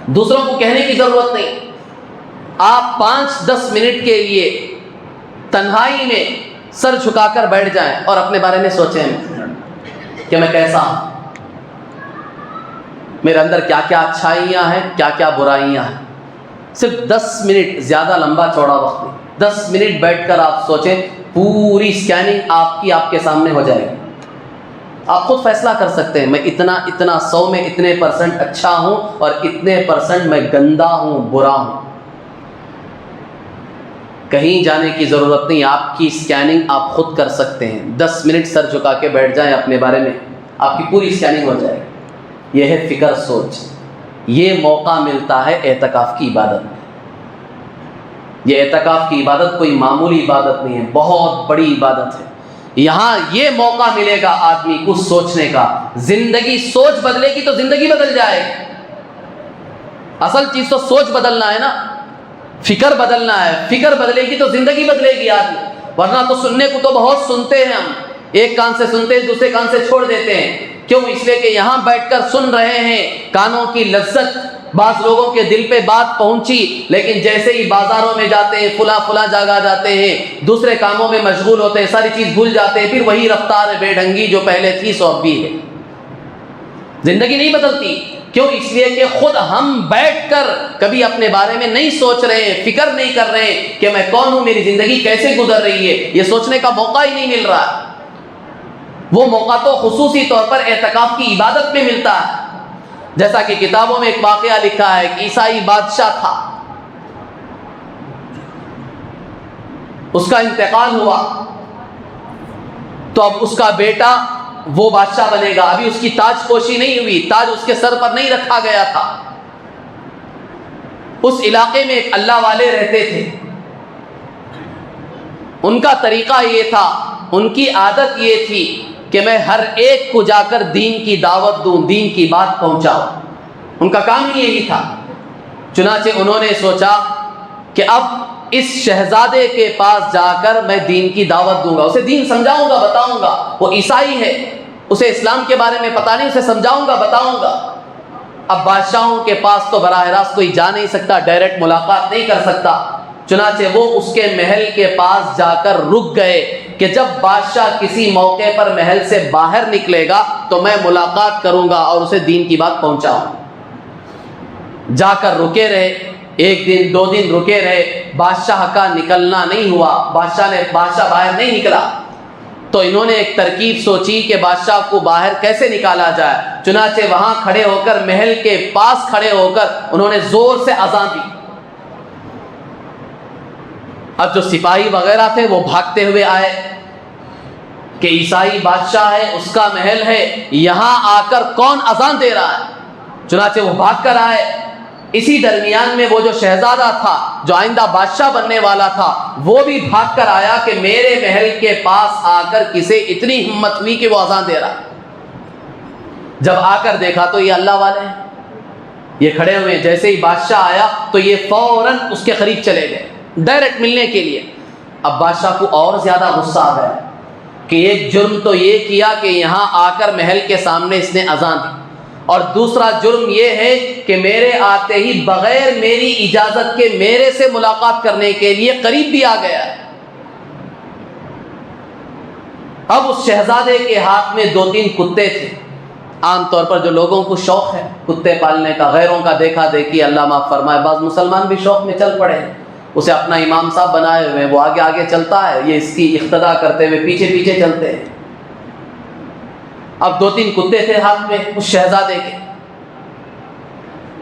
[SPEAKER 1] دوسروں کو کہنے کی ضرورت نہیں، آپ 5-10 منٹ کے لیے تنہائی میں سر جھکا کر بیٹھ جائیں اور اپنے بارے میں سوچیں کہ میں کیسا ہوں، میرے اندر کیا کیا اچھائیاں ہیں، کیا کیا برائیاں ہیں. صرف 10 منٹ، زیادہ لمبا چوڑا وقت نہیں، 10 منٹ بیٹھ کر آپ سوچیں، پوری اسکیننگ آپ کے سامنے ہو جائے گی. آپ خود فیصلہ کر سکتے ہیں میں اتنا 100 میں اتنے % اچھا ہوں اور اتنے % میں گندا ہوں، برا ہوں. کہیں جانے کی ضرورت نہیں، آپ کی اسکیننگ آپ خود کر سکتے ہیں. 10 منٹ سر جھکا کے بیٹھ جائیں اپنے بارے میں، آپ کی پوری اسکیننگ ہو جائے گی. یہ ہے فکر، سوچ. یہ موقع ملتا ہے اعتکاف کی عبادت میں. یہ اعتکاف کی عبادت کوئی معمولی عبادت نہیں ہے، بہت بڑی عبادت ہے. یہاں یہ موقع ملے گا آدمی کو سوچنے کا. زندگی سوچ بدلے گی تو زندگی بدل جائے گی. اصل چیز تو سوچ بدلنا ہے نا، فکر بدلنا ہے. فکر بدلے گی تو زندگی بدلے گی آدمی. ورنہ تو سننے کو تو بہت سنتے ہیں ہم، ایک کان سے سنتے ہیں دوسرے کان سے چھوڑ دیتے ہیں. کیوں؟ اس لیے کہ یہاں بیٹھ کر سن رہے ہیں، کانوں کی لذت، بعض لوگوں کے دل پہ بات پہنچی، لیکن جیسے ہی بازاروں میں جاتے ہیں، فلاں جگہ جاتے ہیں، دوسرے کاموں میں مشغول ہوتے ہیں، ساری چیز بھول جاتے ہیں، پھر وہی رفتار بے ڈھنگی جو پہلے تھی سو اب بھی ہے. زندگی نہیں بدلتی. کیوں؟ اس لیے کہ خود ہم بیٹھ کر کبھی اپنے بارے میں نہیں سوچ رہے ہیں، فکر نہیں کر رہے ہیں کہ میں کون ہوں، میری زندگی کیسے گزر رہی ہے. یہ سوچنے کا موقع ہی نہیں مل رہا. وہ موقع تو خصوصی طور پر اعتکاف کی عبادت میں ملتا ہے. جیسا کہ کتابوں میں ایک واقعہ لکھا ہے کہ عیسائی بادشاہ تھا، اس کا انتقال ہوا تو اب اس کا بیٹا وہ بادشاہ بنے گا. ابھی اس کی تاج پوشی نہیں ہوئی، تاج اس کے سر پر نہیں رکھا گیا تھا. اس علاقے میں ایک اللہ والے رہتے تھے. ان کا طریقہ یہ تھا، ان کی عادت یہ تھی کہ میں ہر ایک کو جا کر دین کی دعوت دوں، دین کی بات پہنچاؤں. ان کا کام ہی یہی تھا. چنانچہ انہوں نے سوچا کہ اب اس شہزادے کے پاس جا کر میں دین کی دعوت دوں گا، اسے دین سمجھاؤں گا، بتاؤں گا. وہ عیسائی ہے، اسے اسلام کے بارے میں پتہ نہیں، اسے سمجھاؤں گا، بتاؤں گا. اب بادشاہوں کے پاس تو براہ راست کوئی جا نہیں سکتا، ڈائریکٹ ملاقات نہیں کر سکتا. چنانچہ وہ اس کے محل کے پاس جا کر رک گئے کہ جب بادشاہ کسی موقع پر محل سے باہر نکلے گا تو میں ملاقات کروں گا اور اسے دین کی بات پہنچاؤں. جا کر رکے رہے، 1 دن 2 دن رکے رہے، بادشاہ کا نکلنا نہیں ہوا. بادشاہ باہر نہیں نکلا تو انہوں نے ایک ترکیب سوچی کہ بادشاہ کو باہر کیسے نکالا جائے. چنانچہ وہاں کھڑے ہو کر، محل کے پاس کھڑے ہو کر انہوں نے زور سے اذان دی. اب جو سپاہی وغیرہ تھے وہ بھاگتے ہوئے آئے کہ عیسائی بادشاہ ہے، اس کا محل ہے، یہاں آ کر کون اذان دے رہا ہے. چنانچہ وہ بھاگ کر آئے. اسی درمیان میں وہ جو شہزادہ تھا، جو آئندہ بادشاہ بننے والا تھا، وہ بھی بھاگ کر آیا کہ میرے محل کے پاس آ کر کسے اتنی ہمت ہوئی کہ وہ اذان دے رہا. جب آ کر دیکھا تو یہ اللہ والے ہیں، یہ کھڑے ہوئے. جیسے ہی بادشاہ آیا تو یہ فوراً اس کے قریب چلے گئے ڈائریکٹ ملنے کے لیے. اب بادشاہ کو اور زیادہ غصہ آ گیا کہ ایک جرم تو یہ کیا کہ یہاں آ کر محل کے سامنے اس نے اذان دی، اور دوسرا جرم یہ ہے کہ میرے آتے ہی بغیر میری اجازت کے میرے سے ملاقات کرنے کے لیے قریب بھی آ گیا. اب اس شہزادے کے ہاتھ میں 2-3 کتے تھے. عام طور پر جو لوگوں کو شوق ہے کتے پالنے کا، غیروں کا دیکھا دیکھی، اللہ معاف فرمائے، بعض مسلمان بھی شوق میں چل پڑے ہیں، اسے اپنا امام صاحب بنائے ہوئے، وہ آگے آگے چلتا ہے، یہ اس کی اقتدا کرتے ہوئے پیچھے پیچھے چلتے ہیں. اب 2-3 کتے تھے ہاتھ میں اس شہزادے کے.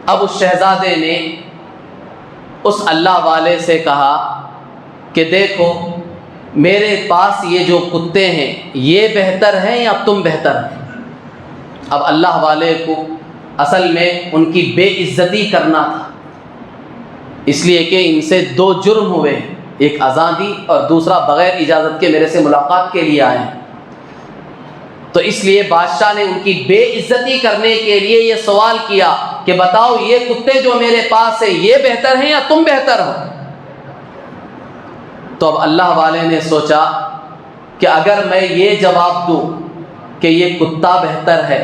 [SPEAKER 1] اب اس شہزادے نے اس اللہ والے سے کہا کہ دیکھو میرے پاس یہ جو کتے ہیں یہ بہتر ہیں یا تم بہتر ہیں. اب اللہ والے کو اصل میں ان کی بے عزتی کرنا تھا، اس لیے کہ ان سے 2 جرم ہوئے، ایک اذان دی اور دوسرا بغیر اجازت کے میرے سے ملاقات کے لیے آئے ہیں. تو اس لیے بادشاہ نے ان کی بے عزتی کرنے کے لیے یہ سوال کیا کہ بتاؤ یہ کتے جو میرے پاس ہیں یہ بہتر ہیں یا تم بہتر ہو. تو اب اللہ والے نے سوچا کہ اگر میں یہ جواب دوں کہ یہ کتا بہتر ہے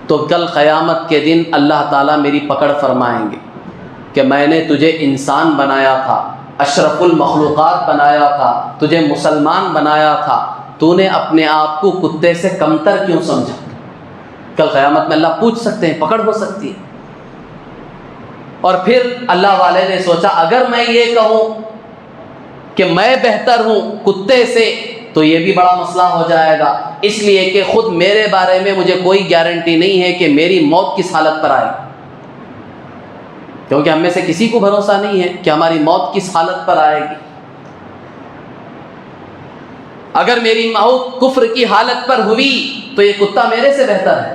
[SPEAKER 1] تو کل قیامت کے دن اللہ تعالیٰ میری پکڑ فرمائیں گے کہ میں نے تجھے انسان بنایا تھا، اشرف المخلوقات بنایا تھا، تجھے مسلمان بنایا تھا، تو نے اپنے آپ کو کتے سے کمتر کیوں سمجھا. کل قیامت میں اللہ پوچھ سکتے ہیں، پکڑ ہو سکتی ہے۔ اور پھر اللہ والے نے سوچا اگر میں یہ کہوں کہ میں بہتر ہوں کتے سے تو یہ بھی بڑا مسئلہ ہو جائے گا، اس لیے کہ خود میرے بارے میں مجھے کوئی گارنٹی نہیں ہے کہ میری موت کس حالت پر آئے، کیونکہ ہم میں سے کسی کو بھروسہ نہیں ہے کہ ہماری موت کس حالت پر آئے گی۔ اگر میری موت کفر کی حالت پر ہوئی تو یہ کتا میرے سے بہتر ہے۔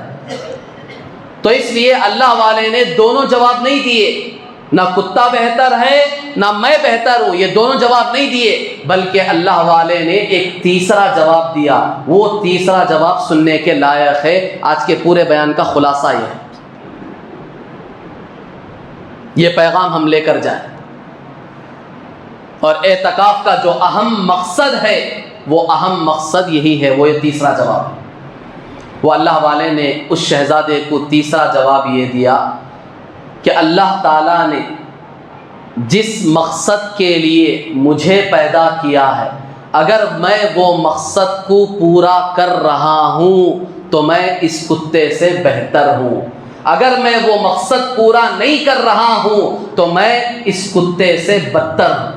[SPEAKER 1] تو اس لیے اللہ والے نے دونوں جواب نہیں دیے، نہ کتا بہتر ہے نہ میں بہتر ہوں، یہ دونوں جواب نہیں دیے، بلکہ اللہ والے نے ایک تیسرا جواب دیا۔ وہ تیسرا جواب سننے کے لائق ہے۔ آج کے پورے بیان کا خلاصہ یہ ہے، یہ پیغام ہم لے کر جائیں، اور اعتکاف کا جو اہم مقصد ہے وہ اہم مقصد یہی ہے، وہ یہ تیسرا جواب۔ وہ اللہ والے نے اس شہزادے کو تیسرا جواب یہ دیا کہ اللہ تعالیٰ نے جس مقصد کے لیے مجھے پیدا کیا ہے، اگر میں وہ مقصد کو پورا کر رہا ہوں تو میں اس کتے سے بہتر ہوں، اگر میں وہ مقصد پورا نہیں کر رہا ہوں تو میں اس کتے سے بدتر ہوں۔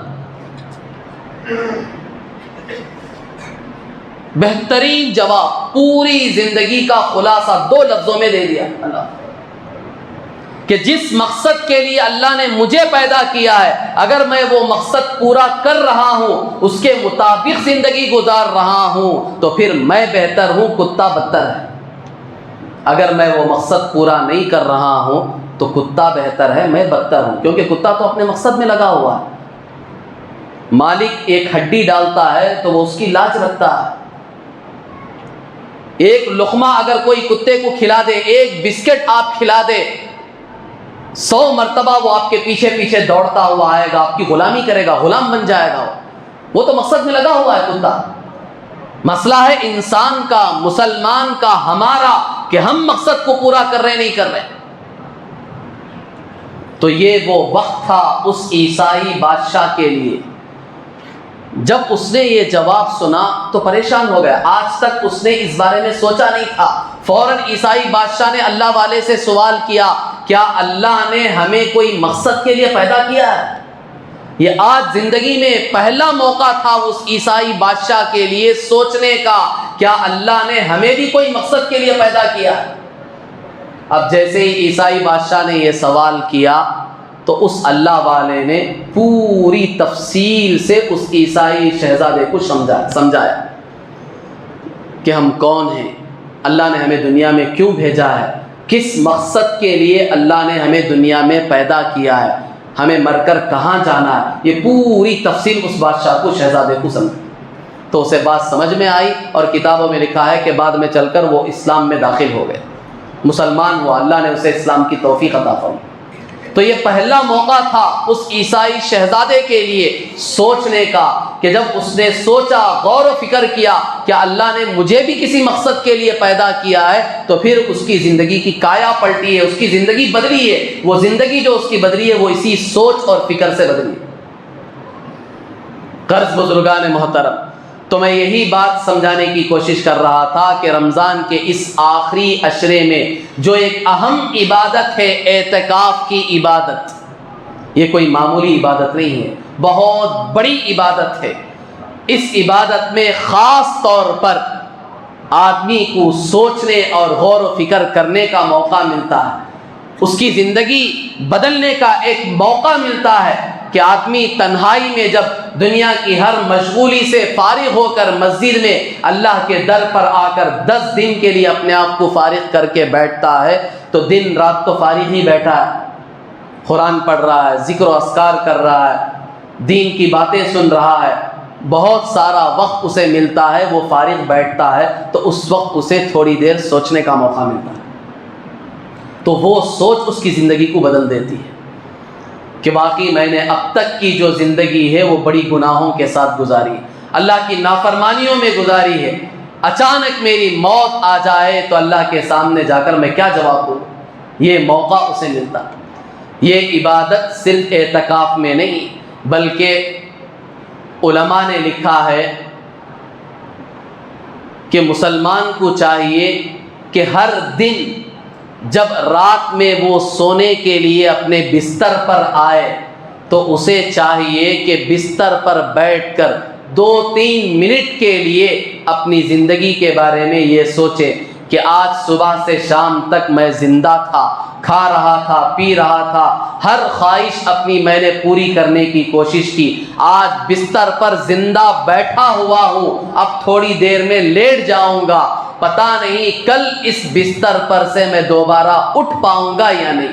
[SPEAKER 1] بہترین جواب، پوری زندگی کا خلاصہ 2 لفظوں میں دے دیا اللہ، کہ جس مقصد کے لیے اللہ نے مجھے پیدا کیا ہے اگر میں وہ مقصد پورا کر رہا ہوں، اس کے مطابق زندگی گزار رہا ہوں تو پھر میں بہتر ہوں، کتا بدتر ہے۔ اگر میں وہ مقصد پورا نہیں کر رہا ہوں تو کتا بہتر ہے، میں بدتر ہوں، کیونکہ کتا تو اپنے مقصد میں لگا ہوا ہے۔ مالک ایک ہڈی ڈالتا ہے تو وہ اس کی لاج رکھتا ہے، ایک لقمہ اگر کوئی کتے کو کھلا دے، ایک بسکٹ آپ کھلا دے، 100 مرتبہ وہ آپ کے پیچھے پیچھے دوڑتا ہوا آئے گا، آپ کی غلامی کرے گا، غلام بن جائے گا، وہ تو مقصد میں لگا ہوا ہے کتا۔ مسئلہ ہے انسان کا، مسلمان کا، ہمارا، کہ ہم مقصد کو پورا کر رہے نہیں کر رہے۔ تو یہ وہ وقت تھا اس عیسائی بادشاہ کے لیے، جب اس نے یہ جواب سنا تو پریشان ہو گیا، آج تک اس نے اس بارے میں سوچا نہیں تھا۔ فوراً عیسائی بادشاہ نے اللہ والے سے سوال کیا، کیا اللہ نے ہمیں کوئی مقصد کے لیے پیدا کیا ہے؟ یہ آج زندگی میں پہلا موقع تھا اس عیسائی بادشاہ کے لیے سوچنے کا، کیا اللہ نے ہمیں بھی کوئی مقصد کے لیے پیدا کیا ہے؟ اب جیسے ہی عیسائی بادشاہ نے یہ سوال کیا تو اس اللہ والے نے پوری تفصیل سے اس عیسائی شہزادے کو سمجھایا کہ ہم کون ہیں، اللہ نے ہمیں دنیا میں کیوں بھیجا ہے، کس مقصد کے لیے اللہ نے ہمیں دنیا میں پیدا کیا ہے، ہمیں مر کر کہاں جانا ہے۔ یہ پوری تفصیل اس بادشاہ کو، شہزادے کو سمجھ، تو اسے بات سمجھ میں آئی، اور کتابوں میں لکھا ہے کہ بعد میں چل کر وہ اسلام میں داخل ہو گئے، مسلمان ہوا، اللہ نے اسے اسلام کی توفیق عطا فرمائی۔ تو یہ پہلا موقع تھا اس عیسائی شہزادے کے لیے سوچنے کا، کہ جب اس نے سوچا، غور و فکر کیا کہ اللہ نے مجھے بھی کسی مقصد کے لیے پیدا کیا ہے، تو پھر اس کی زندگی کی کایا پلٹی ہے، اس کی زندگی بدلی ہے۔ وہ زندگی جو اس کی بدلی ہے وہ اسی سوچ اور فکر سے بدلی ہے۔ قرض بزرگان محترم، تو میں یہی بات سمجھانے کی کوشش کر رہا تھا کہ رمضان کے اس آخری عشرے میں جو ایک اہم عبادت ہے، اعتکاف کی عبادت، یہ کوئی معمولی عبادت نہیں ہے، بہت بڑی عبادت ہے۔ اس عبادت میں خاص طور پر آدمی کو سوچنے اور غور و فکر کرنے کا موقع ملتا ہے، اس کی زندگی بدلنے کا ایک موقع ملتا ہے کہ آدمی تنہائی میں جب دنیا کی ہر مشغولی سے فارغ ہو کر مسجد میں اللہ کے در پر آ کر 10 دن کے لیے اپنے آپ کو فارغ کر کے بیٹھتا ہے، تو دن رات تو فارغ ہی بیٹھا ہے، قرآن پڑھ رہا ہے، ذکر و اذکار کر رہا ہے، دین کی باتیں سن رہا ہے، بہت سارا وقت اسے ملتا ہے، وہ فارغ بیٹھتا ہے تو اس وقت اسے تھوڑی دیر سوچنے کا موقع ملتا ہے، تو وہ سوچ اس کی زندگی کو بدل دیتی ہے کہ واقعی میں نے اب تک کی جو زندگی ہے وہ بڑی گناہوں کے ساتھ گزاری، اللہ کی نافرمانیوں میں گزاری ہے، اچانک میری موت آ جائے تو اللہ کے سامنے جا کر میں کیا جواب دوں؟ یہ موقع اسے ملتا۔ یہ عبادت صرف اعتکاف میں نہیں بلکہ علماء نے لکھا ہے کہ مسلمان کو چاہیے کہ ہر دن جب رات میں وہ سونے کے لیے اپنے بستر پر آئے تو اسے چاہیے کہ بستر پر بیٹھ کر 2-3 منٹ کے لیے اپنی زندگی کے بارے میں یہ سوچے کہ آج صبح سے شام تک میں زندہ تھا، کھا رہا تھا، پی رہا تھا، ہر خواہش اپنی میں نے پوری کرنے کی کوشش کی، آج بستر پر زندہ بیٹھا ہوا ہوں، اب تھوڑی دیر میں لیٹ جاؤں گا، پتہ نہیں کل اس بستر پر سے میں دوبارہ اٹھ پاؤں گا یا نہیں۔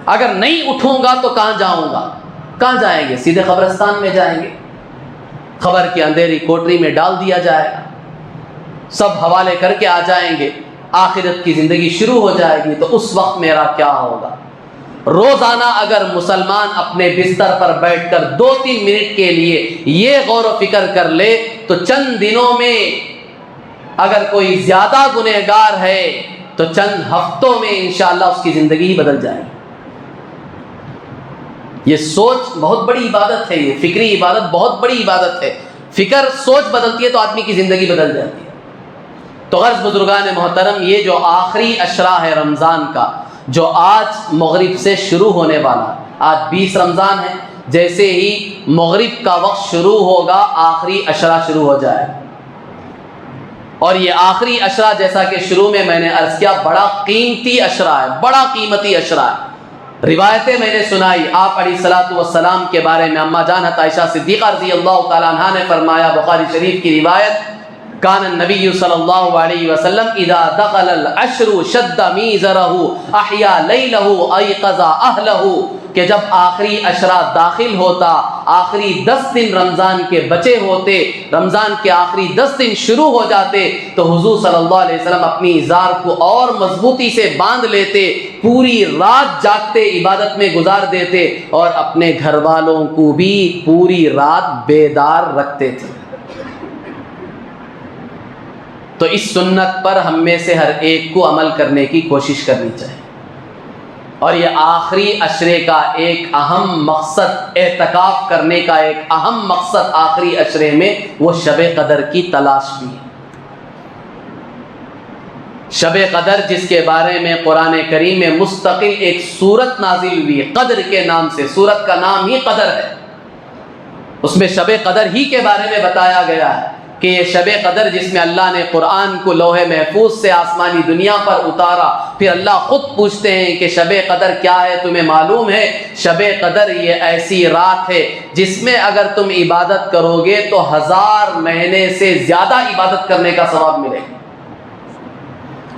[SPEAKER 1] اگر نہیں اٹھوں گا تو کہاں جاؤں گا؟ کہاں جائیں گے؟ سیدھے قبرستان میں جائیں گے، قبر کی اندھیری کوٹری میں ڈال دیا جائے گا، سب حوالے کر کے آ جائیں گے، آخرت کی زندگی شروع ہو جائے گی، تو اس وقت میرا کیا ہوگا؟ روزانہ اگر مسلمان اپنے بستر پر بیٹھ کر 2-3 منٹ کے لیے یہ غور و فکر کر لے تو چند دنوں میں اگر کوئی زیادہ گنہگار ہے تو چند ہفتوں میں انشاءاللہ اس کی زندگی ہی بدل جائے گی۔ یہ سوچ بہت بڑی عبادت ہے، یہ فکری عبادت بہت بڑی عبادت ہے۔ فکر سوچ بدلتی ہے تو آدمی کی زندگی بدل جاتی ہے۔ تو غرض بزرگان محترم، یہ جو آخری عشرہ ہے رمضان کا، جو آج مغرب سے شروع ہونے والا، آج 20 رمضان ہے، جیسے ہی مغرب کا وقت شروع ہوگا آخری عشرہ شروع ہو جائے، اور یہ آخری عشرہ جیسا کہ شروع میں نے عرض کیا بڑا قیمتی عشرہ ہے، بڑا قیمتی عشرہ ہے۔ روایتیں میں نے سنائی آپ علیہ الصلوۃ والسلام کے بارے میں، اما جان عائشہ صدیقہ رضی اللہ تعالیٰ عنہا نے فرمایا، بخاری شریف کی روایت، کان النبی صلی اللہ علیہ وسلم اذا دخل العشر شد میزرہ احیا لیلہ ایقظ اہلہ، کہ جب آخری عشرہ داخل ہوتا، آخری 10 دن رمضان کے بچے ہوتے، رمضان کے آخری 10 دن شروع ہو جاتے تو حضور صلی اللہ علیہ وسلم اپنی ازار کو اور مضبوطی سے باندھ لیتے، پوری رات جاگتے عبادت میں گزار دیتے، اور اپنے گھر والوں کو بھی پوری رات بیدار رکھتے تھے۔ تو اس سنت پر ہم میں سے ہر ایک کو عمل کرنے کی کوشش کرنی چاہیے، اور یہ آخری عشرے کا ایک اہم مقصد، اعتکاف کرنے کا ایک اہم مقصد آخری عشرے میں وہ شب قدر کی تلاش بھی ہے۔ شب قدر جس کے بارے میں قرآن کریم میں مستقل ایک سورت نازل ہوئی ہے، قدر کے نام سے، سورت کا نام ہی قدر ہے، اس میں شب قدر ہی کے بارے میں بتایا گیا ہے کہ یہ شب قدر جس میں اللہ نے قرآن کو لوح محفوظ سے آسمانی دنیا پر اتارا، پھر اللہ خود پوچھتے ہیں کہ شب قدر کیا ہے، تمہیں معلوم ہے؟ شب قدر یہ ایسی رات ہے جس میں اگر تم عبادت کرو گے تو 1000 مہینے سے زیادہ عبادت کرنے کا ثواب ملے گا۔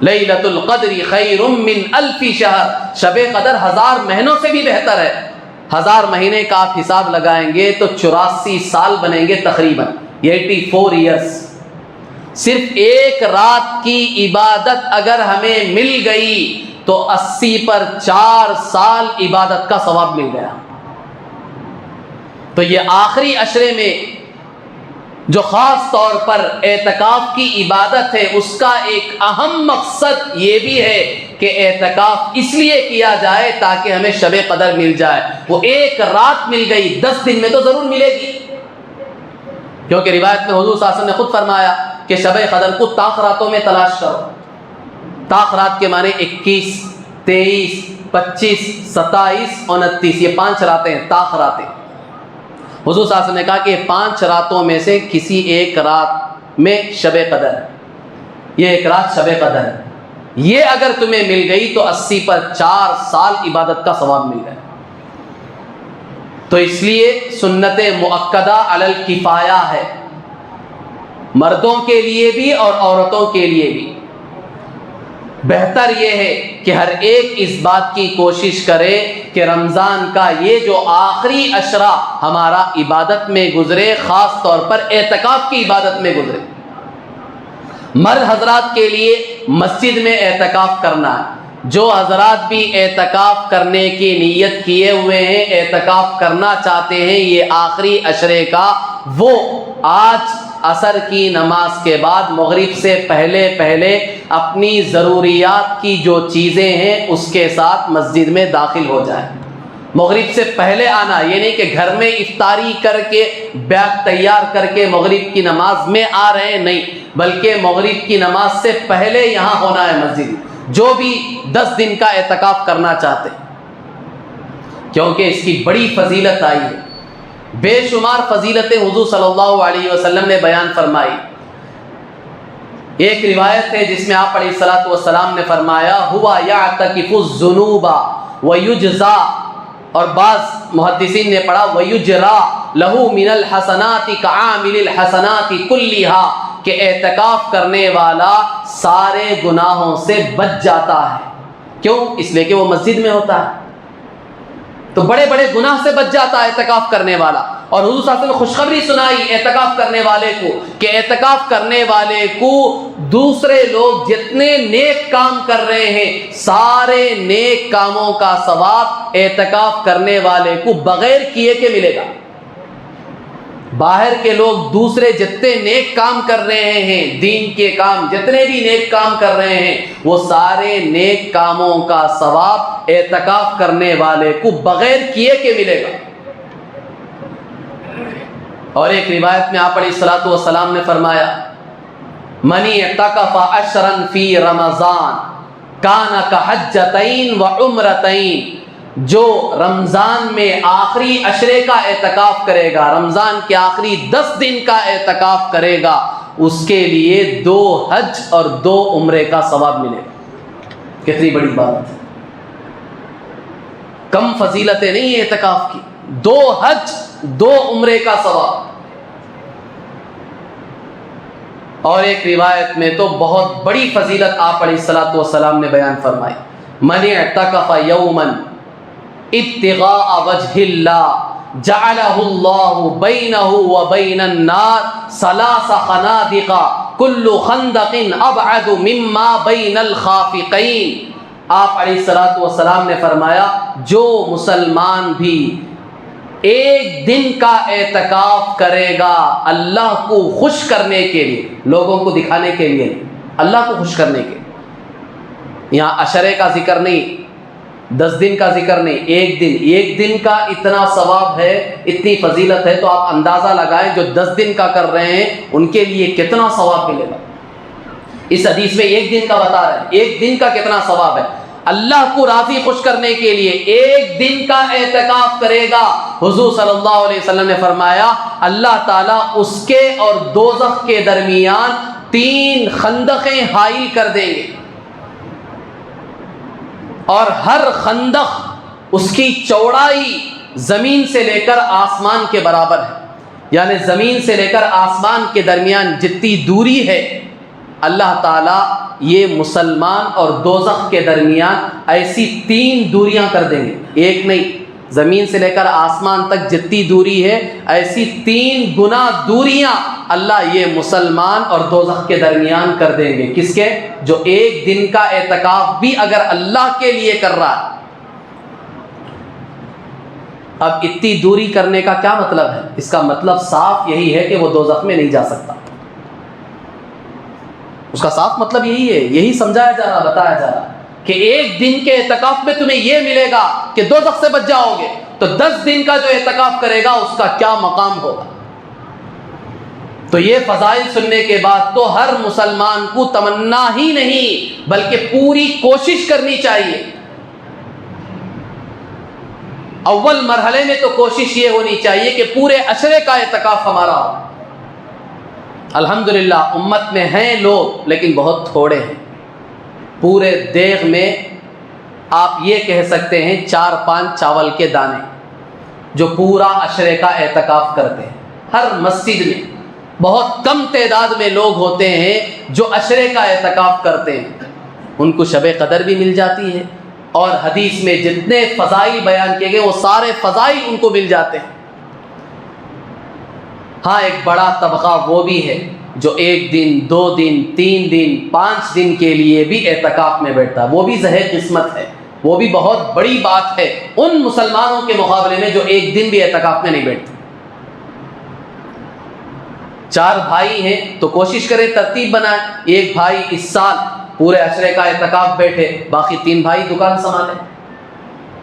[SPEAKER 1] لیلۃ القدر خیر من 1000 شہر، شب قدر 1000 مہینوں سے بھی بہتر ہے۔ 1000 مہینے کا آپ حساب لگائیں گے تو 84 سال بنیں گے تقریباً، 84 ایئرس۔ صرف ایک رات کی عبادت اگر ہمیں مل گئی تو 80 پر 4 سال عبادت کا ثواب مل گیا۔ تو یہ آخری عشرے میں جو خاص طور پر اعتکاف کی عبادت ہے، اس کا ایک اہم مقصد یہ بھی ہے کہ اعتکاف اس لیے کیا جائے تاکہ ہمیں شب قدر مل جائے۔ وہ ایک رات مل گئی، 10 دن میں تو ضرور ملے گی، کیونکہ روایت میں حضور صلی اللہ علیہ وسلم نے خود فرمایا کہ شب قدر کو طاق راتوں میں تلاش کرو۔ طاق رات کے معنی 21، 23، 25، 27، 29، یہ 5 راتیں ہیں، طاق راتیں۔ حضور صلی اللہ علیہ وسلم نے کہا کہ یہ 5 راتوں میں سے کسی ایک رات میں شب قدر ہے، یہ ایک رات شب قدر ہے، یہ اگر تمہیں مل گئی تو 80 پر 4 سال عبادت کا ثواب مل گیا۔ تو اس لیے سنت مؤکدہ علی الکفایہ ہے، مردوں کے لیے بھی اور عورتوں کے لیے بھی۔ بہتر یہ ہے کہ ہر ایک اس بات کی کوشش کرے کہ رمضان کا یہ جو آخری عشرہ ہمارا عبادت میں گزرے، خاص طور پر اعتکاف کی عبادت میں گزرے۔ مرد حضرات کے لیے مسجد میں اعتکاف کرنا ہے، جو حضرات بھی اعتکاف کرنے کی نیت کیے ہوئے ہیں، اعتکاف کرنا چاہتے ہیں یہ آخری عشرے کا، وہ آج عصر کی نماز کے بعد مغرب سے پہلے اپنی ضروریات کی جو چیزیں ہیں اس کے ساتھ مسجد میں داخل ہو جائیں۔ مغرب سے پہلے آنا، یہ نہیں کہ گھر میں افطاری کر کے بیگ تیار کر کے مغرب کی نماز میں آ رہے ہیں، نہیں، بلکہ مغرب کی نماز سے پہلے یہاں ہونا ہے مسجد، جو بھی 10 دن کا اعتکاف کرنا چاہتے ہیں، کیونکہ اس کی بڑی فضیلت آئی ہے، بے شمار فضیلتیں حضور صلی اللہ علیہ وسلم نے بیان فرمائی۔ ایک روایت ہے جس میں آپ علیہ الصلوۃ والسلام نے فرمایا ہوا یعتکف الذنوب ویجزا، اور بعض محدثین نے پڑھا ویجرا لہ من الحسنات کعامل الحسنات کلھا، کہ اعتکاف کرنے والا سارے گناہوں سے بچ جاتا ہے۔ کیوں؟ اس لیے کہ وہ مسجد میں ہوتا ہے، تو بڑے بڑے گناہ سے بچ جاتا ہے اعتکاف کرنے والا۔ اور حضور صلی اللہ علیہ وسلم نے خوشخبری سنائی اعتکاف کرنے والے کو، کہ اعتکاف کرنے والے کو دوسرے لوگ جتنے نیک کام کر رہے ہیں سارے نیک کاموں کا ثواب اعتکاف کرنے والے کو بغیر کیے کے ملے گا۔ باہر کے لوگ دوسرے جتنے نیک کام کر رہے ہیں، دین کے کام جتنے بھی نیک کام کر رہے ہیں، وہ سارے نیک کاموں کا ثواب اعتکاف کرنے والے کو بغیر کیے کے ملے گا۔ اور ایک روایت میں آپ علیہ الصلوۃ والسلام نے فرمایا من اعتکف عشرا فی رمضان کان کحجتین وعمرتین، جو رمضان میں آخری عشرے کا اعتکاف کرے گا، رمضان کے آخری 10 دن کا اعتکاف کرے گا، اس کے لیے 2 حج اور 2 عمرے کا ثواب ملے گا۔ کتنی بڑی بات ہے، کم فضیلتیں نہیں ہیں اعتکاف کی، 2 حج 2 عمرے کا ثواب۔ اور ایک روایت میں تو بہت بڑی فضیلت آپ علیہ الصلوۃ والسلام نے بیان فرمائی من اعتکف یوما ابتغاء وجہ اللہ جعلہ اللہ بینہ وبین النار 3 خنادق کل خندق ابعد مما بین الخافقین۔ آپ علیہ الصلوۃ والسلام نے فرمایا جو مسلمان بھی ایک دن کا اعتکاف کرے گا اللہ کو خوش کرنے کے لیے، لوگوں کو دکھانے کے لیے نہیں، اللہ کو خوش کرنے کے لیے، یہاں عشرے کا ذکر نہیں، 10 دن کا ذکر نہیں، ایک دن کا اتنا ثواب ہے، اتنی فضیلت ہے، تو آپ اندازہ لگائیں جو 10 دن کا کر رہے ہیں ان کے لیے کتنا ثواب ملے گا۔ اس حدیث میں 1 دن کا بتا رہے ہیں، 1 دن کا کتنا ثواب ہے۔ اللہ کو راضی خوش کرنے کے لیے 1 دن کا اعتکاف کرے گا، حضور صلی اللہ علیہ وسلم نے فرمایا اللہ تعالیٰ اس کے اور دوزخ کے درمیان 3 خندقیں حائل کر دیں گے، اور ہر خندق اس کی چوڑائی زمین سے لے کر آسمان کے برابر ہے، یعنی زمین سے لے کر آسمان کے درمیان جتنی دوری ہے اللہ تعالیٰ یہ مسلمان اور دوزخ کے درمیان ایسی 3 دوریاں کر دیں گے، ایک نہیں، زمین سے لے کر آسمان تک جتنی دوری ہے ایسی 3 گنا دوریاں اللہ یہ مسلمان اور دوزخ کے درمیان کر دیں گے۔ کس کے؟ جو 1 دن کا اعتکاف بھی اگر اللہ کے لیے کر رہا ہے۔ اب اتنی دوری کرنے کا کیا مطلب ہے؟ اس کا مطلب صاف یہی ہے کہ وہ دوزخ میں نہیں جا سکتا، اس کا صاف مطلب یہی ہے، یہی سمجھایا جا رہا، بتایا جا رہا کہ 1 دن کے اعتکاف میں تمہیں یہ ملے گا کہ دوزخ سے بچ جاؤ گے، تو 10 دن کا جو اعتکاف کرے گا اس کا کیا مقام ہوگا۔ تو یہ فضائل سننے کے بعد تو ہر مسلمان کو تمنا ہی نہیں بلکہ پوری کوشش کرنی چاہیے۔ اول مرحلے میں تو کوشش یہ ہونی چاہیے کہ پورے عشرے کا اعتکاف ہمارا ہو۔ الحمدللہ امت میں ہیں لوگ لیکن بہت تھوڑے ہیں، پورے دیغ میں آپ یہ کہہ سکتے ہیں 4-5 چاول کے دانے جو پورا عشرے کا اعتکاف کرتے ہیں۔ ہر مسجد میں بہت کم تعداد میں لوگ ہوتے ہیں جو عشرے کا اعتکاف کرتے ہیں، ان کو شب قدر بھی مل جاتی ہے، اور حدیث میں جتنے فضائل بیان کیے گئے وہ سارے فضائل ان کو مل جاتے ہیں۔ ہاں ایک بڑا طبقہ وہ بھی ہے جو 1 دن 2 دن 3 دن 5 دن کے لیے بھی اعتکاف میں بیٹھتا ہے، وہ بھی زہر قسمت ہے، وہ بھی بہت بڑی بات ہے ان مسلمانوں کے مقابلے میں جو 1 دن بھی اعتکاف میں نہیں بیٹھتے۔ 4 بھائی ہیں تو کوشش کریں ترتیب بنائیں، 1 بھائی اس سال پورے عشرے کا اعتکاف بیٹھے، باقی 3 بھائی دکان سنبھالیں،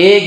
[SPEAKER 1] 1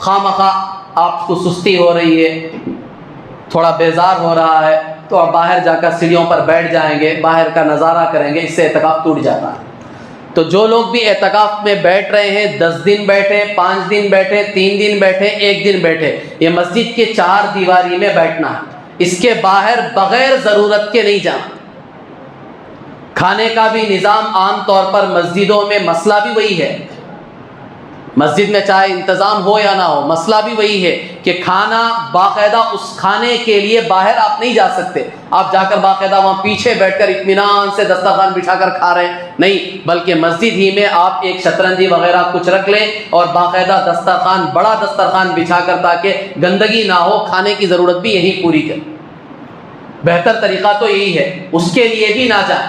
[SPEAKER 1] خواہ آپ کو سستی ہو رہی ہے، تھوڑا بیزار ہو رہا ہے، تو آپ باہر جا کر سیڑھیوں پر بیٹھ جائیں گے، باہر کا نظارہ کریں گے، اس سے اعتکاف ٹوٹ جاتا ہے۔ تو جو لوگ بھی اعتکاف میں بیٹھ رہے ہیں، 10 دن بیٹھے، 5 دن بیٹھے، 3 دن بیٹھے، 1 دن بیٹھے، یہ مسجد کے 4 دیواری میں بیٹھنا ہے، اس کے باہر بغیر ضرورت کے نہیں جانا۔ کھانے کا بھی نظام عام طور پر مسجدوں میں مسئلہ بھی وہی ہے، مسجد میں چاہے انتظام ہو یا نہ ہو، مسئلہ بھی وہی ہے کہ کھانا باقاعدہ اس کھانے کے لیے باہر آپ نہیں جا سکتے، آپ جا کر باقاعدہ وہاں پیچھے بیٹھ کر اطمینان سے دسترخوان بچھا کر کھا رہے ہیں، نہیں، بلکہ مسجد ہی میں آپ ایک شطرنجی وغیرہ کچھ رکھ لیں اور باقاعدہ دسترخوان، بڑا دسترخوان بچھا کر، تاکہ گندگی نہ ہو، کھانے کی ضرورت بھی یہی پوری کریں۔ بہتر طریقہ تو یہی ہے، اس کے لیے بھی نہ جائیں۔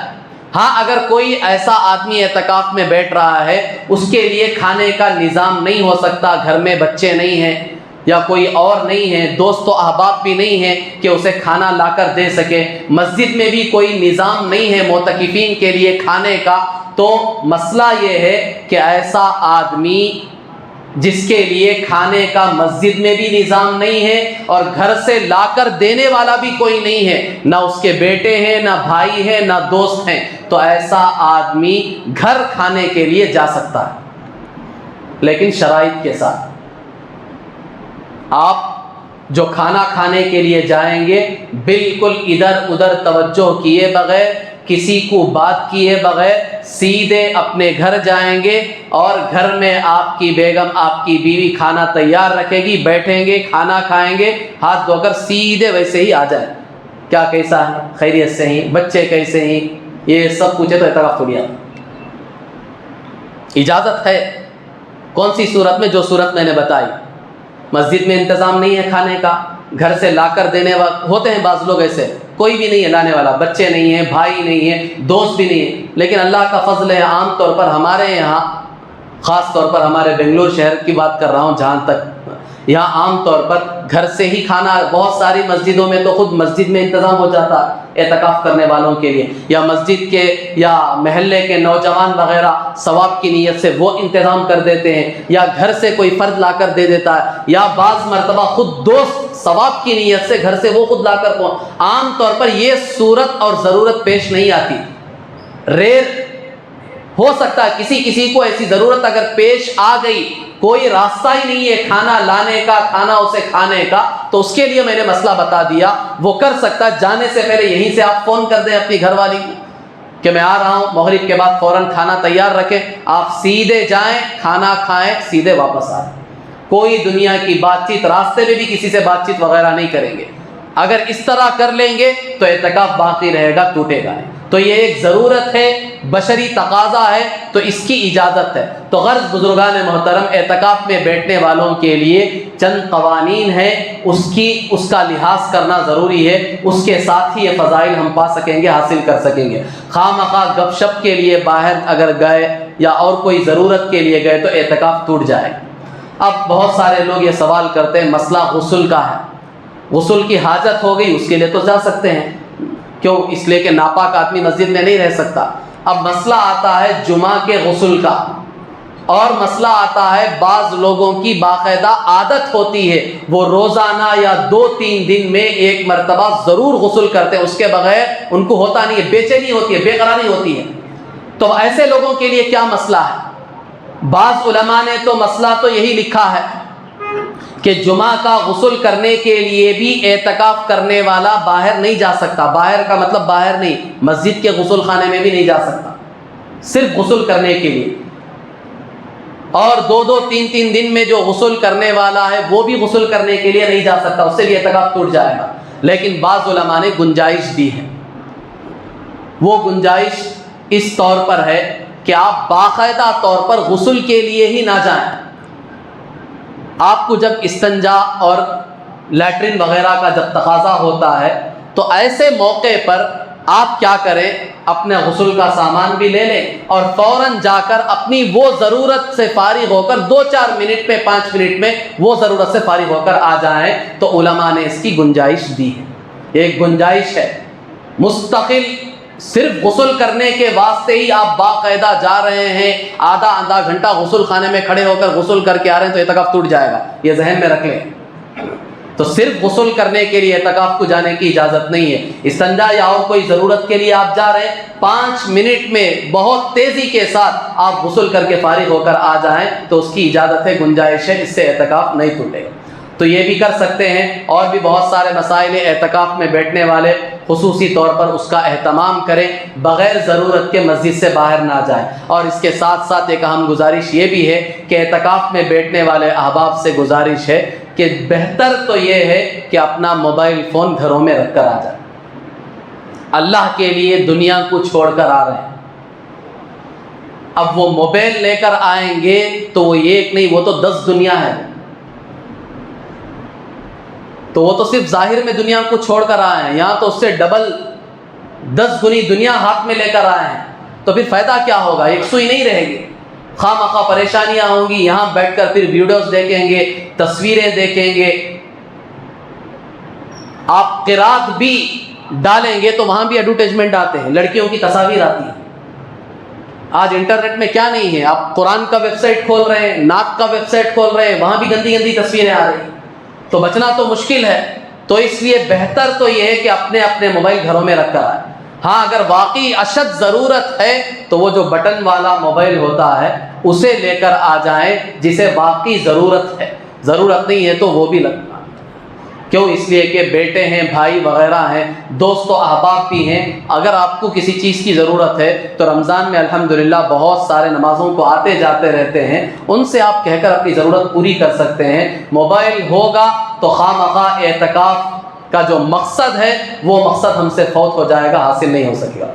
[SPEAKER 1] ہاں، اگر کوئی ایسا آدمی اعتکاف میں بیٹھ رہا ہے، اس کے لیے کھانے کا نظام نہیں ہو سکتا، گھر میں بچے نہیں ہیں یا کوئی اور نہیں ہے، دوست و احباب بھی نہیں ہیں کہ اسے کھانا لا کر دے سکے، مسجد میں بھی کوئی نظام نہیں ہے معتکفین کے لیے کھانے کا، تو مسئلہ یہ ہے کہ ایسا آدمی جس کے لیے کھانے کا مسجد میں بھی نظام نہیں ہے اور گھر سے لا کر دینے والا بھی کوئی نہیں ہے، نہ اس کے بیٹے ہیں، نہ بھائی ہیں، نہ دوست ہیں، تو ایسا آدمی گھر کھانے کے لیے جا سکتا ہے، لیکن شرائط کے ساتھ۔ آپ جو کھانا کھانے کے لیے جائیں گے، بالکل ادھر ادھر توجہ کیے بغیر، کسی کو بات کیے بغیر سیدھے اپنے گھر جائیں گے، اور گھر میں آپ کی بیگم، آپ کی بیوی کھانا تیار رکھے گی، بیٹھیں گے، کھانا کھائیں گے، ہاتھ دھو کر سیدھے ویسے ہی آ جائیں، کیا کیسا ہے، خیریت سے ہیں، بچے کیسے ہیں، یہ سب پوچھے تو اعتراف ہو گیا۔ اجازت ہے، کون سی صورت میں؟ جو صورت میں نے بتائی، مسجد میں انتظام نہیں ہے کھانے کا، گھر سے لا کر دینے والے ہوتے ہیں بعض لوگ ایسے، کوئی بھی نہیں ہے لانے والا، بچے نہیں ہیں، بھائی نہیں ہیں، دوست بھی نہیں ہیں، لیکن اللہ کا فضل ہے، عام طور پر ہمارے یہاں، خاص طور پر ہمارے بنگلور شہر کی بات کر رہا ہوں، جہاں تک یہاں عام طور پر گھر سے ہی کھانا، بہت ساری مسجدوں میں تو خود مسجد میں انتظام ہو جاتا ہے اعتکاف کرنے والوں کے لیے، یا مسجد کے یا محلے کے نوجوان وغیرہ ثواب کی نیت سے وہ انتظام کر دیتے ہیں، یا گھر سے کوئی فرد لا کر دے دیتا ہے، یا بعض مرتبہ خود دوست ثواب کی نیت سے گھر سے وہ خود لا کر عام طور پر یہ صورت اور ضرورت پیش نہیں آتی، ریئر ہو سکتا ہے کسی کو ایسی ضرورت اگر پیش آ گئی، کوئی راستہ ہی نہیں ہے کھانا لانے کا، کھانا اسے کھانے کا، تو اس کے لیے میں نے مسئلہ بتا دیا، وہ کر سکتا ہے، جانے سے پہلے یہیں سے آپ فون کر دیں اپنی گھر والی کو کہ میں آ رہا ہوں، مغرب کے بعد فوراً کھانا تیار رکھیں، آپ سیدھے جائیں، کھانا کھائیں، سیدھے واپس آئیں، کوئی دنیا کی بات چیت، راستے میں بھی کسی سے بات چیت وغیرہ نہیں کریں گے۔ اگر اس طرح کر لیں گے تو اعتکاف باقی رہے گا، ٹوٹے گا نہیں۔ تو یہ ایک ضرورت ہے، بشری تقاضا ہے، تو اس کی اجازت ہے۔ تو غرض بزرگان محترم، اعتکاف میں بیٹھنے والوں کے لیے چند قوانین ہیں، اس کا لحاظ کرنا ضروری ہے، اس کے ساتھ ہی یہ فضائل ہم پا سکیں گے، حاصل کر سکیں گے۔ خواہ مخواہ گپ شپ کے لیے باہر اگر گئے یا اور کوئی ضرورت کے لیے گئے تو اعتکاف ٹوٹ جائے۔ اب بہت سارے لوگ یہ سوال کرتے ہیں، مسئلہ غسل کا ہے، غسل کی حاجت ہو گئی، اس کے لیے تو جا سکتے ہیں، کیوں؟ اس لیے کہ ناپاک آدمی مسجد میں نہیں رہ سکتا۔ اب مسئلہ آتا ہے جمعہ کے غسل کا، اور مسئلہ آتا ہے بعض لوگوں کی باقاعدہ عادت ہوتی ہے، وہ روزانہ یا 2-3 دن میں ایک مرتبہ ضرور غسل کرتے ہیں، اس کے بغیر ان کو ہوتا نہیں ہے، بے چینی ہوتی ہے، بے قراری ہوتی ہے۔ تو ایسے لوگوں کے لیے کیا مسئلہ ہے؟ بعض علماء نے تو مسئلہ تو یہی لکھا ہے کہ جمعہ کا غسل کرنے کے لیے بھی اعتکاف کرنے والا باہر نہیں جا سکتا، باہر کا مطلب باہر نہیں، مسجد کے غسل خانے میں بھی نہیں جا سکتا، صرف غسل کرنے کے لیے۔ اور 2-3 دن میں جو غسل کرنے والا ہے وہ بھی غسل کرنے کے لیے نہیں جا سکتا، اس سے بھی اعتکاف ٹوٹ جائے گا۔ لیکن بعض علماء نے گنجائش دی ہے، وہ گنجائش اس طور پر ہے کہ آپ باقاعدہ طور پر غسل کے لیے ہی نہ جائیں۔ آپ کو جب استنجا اور لیٹرن وغیرہ کا جب تقاضا ہوتا ہے تو ایسے موقع پر آپ کیا کریں، اپنے غسل کا سامان بھی لے لیں اور فوراً جا کر اپنی وہ ضرورت سے فارغ ہو کر 2-4 منٹ میں 5 منٹ میں وہ ضرورت سے فارغ ہو کر آ جائیں۔ تو علماء نے اس کی گنجائش دی ہے، ایک گنجائش ہے، مستقل صرف غسل کرنے کے واسطے ہی آپ باقاعدہ جا رہے ہیں، آدھا گھنٹہ غسل خانے میں کھڑے ہو کر غسل کر کے آ رہے ہیں تو اعتکاف ٹوٹ جائے گا، یہ ذہن میں رکھ لیں۔ تو صرف غسل کرنے کے لیے اعتکاف کو جانے کی اجازت نہیں ہے۔ استنجا یا اور کوئی ضرورت کے لیے آپ جا رہے ہیں، 5 منٹ میں بہت تیزی کے ساتھ آپ غسل کر کے فارغ ہو کر آ جائیں تو اس کی اجازت ہے، گنجائش ہے، اس سے اعتکاف نہیں ٹوٹے گا۔ تو یہ بھی کر سکتے ہیں۔ اور بھی بہت سارے مسائل اعتکاف میں بیٹھنے والے خصوصی طور پر اس کا اہتمام کریں، بغیر ضرورت کے مسجد سے باہر نہ جائیں۔ اور اس کے ساتھ ساتھ ایک اہم گزارش یہ بھی ہے کہ اعتکاف میں بیٹھنے والے احباب سے گزارش ہے کہ بہتر تو یہ ہے کہ اپنا موبائل فون گھروں میں رکھ کر آ جائیں۔ اللہ کے لیے دنیا کو چھوڑ کر آ رہے ہیں، اب وہ موبائل لے کر آئیں گے تو وہ ایک نہیں، وہ تو 10 دنیا ہے، تو وہ تو صرف ظاہر میں دنیا کو چھوڑ کر آئے ہیں، یہاں تو اس سے ڈبل 10 گنی دنیا ہاتھ میں لے کر آئے ہیں، تو پھر فائدہ کیا ہوگا؟ یکسوئی نہیں رہے گی، خواہ مخواہ پریشانیاں ہوں گی۔ یہاں بیٹھ کر پھر ویڈیوز دیکھیں گے، تصویریں دیکھیں گے، آپ قرات بھی ڈالیں گے تو وہاں بھی ایڈورٹائزمنٹ آتے ہیں، لڑکیوں کی تصاویر آتی ہیں۔ آج انٹرنیٹ میں کیا نہیں ہے، آپ قرآن کا ویب سائٹ کھول رہے ہیں، نعت کا ویب سائٹ کھول رہے ہیں، وہاں بھی گندی گندی تصویریں آ رہی ہیں، تو بچنا تو مشکل ہے۔ تو اس لیے بہتر تو یہ ہے کہ اپنے اپنے موبائل گھروں میں رکھ کر آئیں۔ ہاں اگر واقعی اشد ضرورت ہے تو وہ جو بٹن والا موبائل ہوتا ہے اسے لے کر آ جائیں، جسے واقعی ضرورت ہے۔ ضرورت نہیں ہے تو وہ بھی لگنا، کیوں؟ اس لیے کہ بیٹے ہیں، بھائی وغیرہ ہیں، دوست و احباب بھی ہیں۔ اگر آپ کو کسی چیز کی ضرورت ہے تو رمضان میں الحمدللہ بہت سارے نمازوں کو آتے جاتے رہتے ہیں، ان سے آپ کہہ کر اپنی ضرورت پوری کر سکتے ہیں۔ موبائل ہوگا تو خواہ مخواہ اعتکاف کا جو مقصد ہے وہ مقصد ہم سے فوت ہو جائے گا، حاصل نہیں ہو سکے گا۔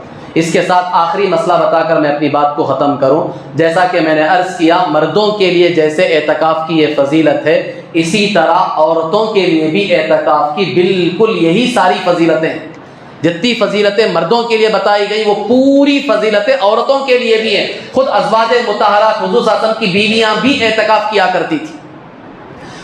[SPEAKER 1] اس کے ساتھ آخری مسئلہ بتا کر میں اپنی بات کو ختم کروں۔ جیسا کہ میں نے عرض کیا، مردوں کے لیے جیسے اعتکاف کی یہ فضیلت ہے، اسی طرح عورتوں کے لیے بھی اعتکاف کی بالکل یہی ساری فضیلتیں ہیں۔ جتنی فضیلتیں مردوں کے لیے بتائی گئی وہ پوری فضیلتیں عورتوں کے لیے بھی ہیں۔ خود ازواج مطہرات حضور صلی اللہ علیہ وسلم کی بیویاں بھی اعتکاف کیا کرتی تھی۔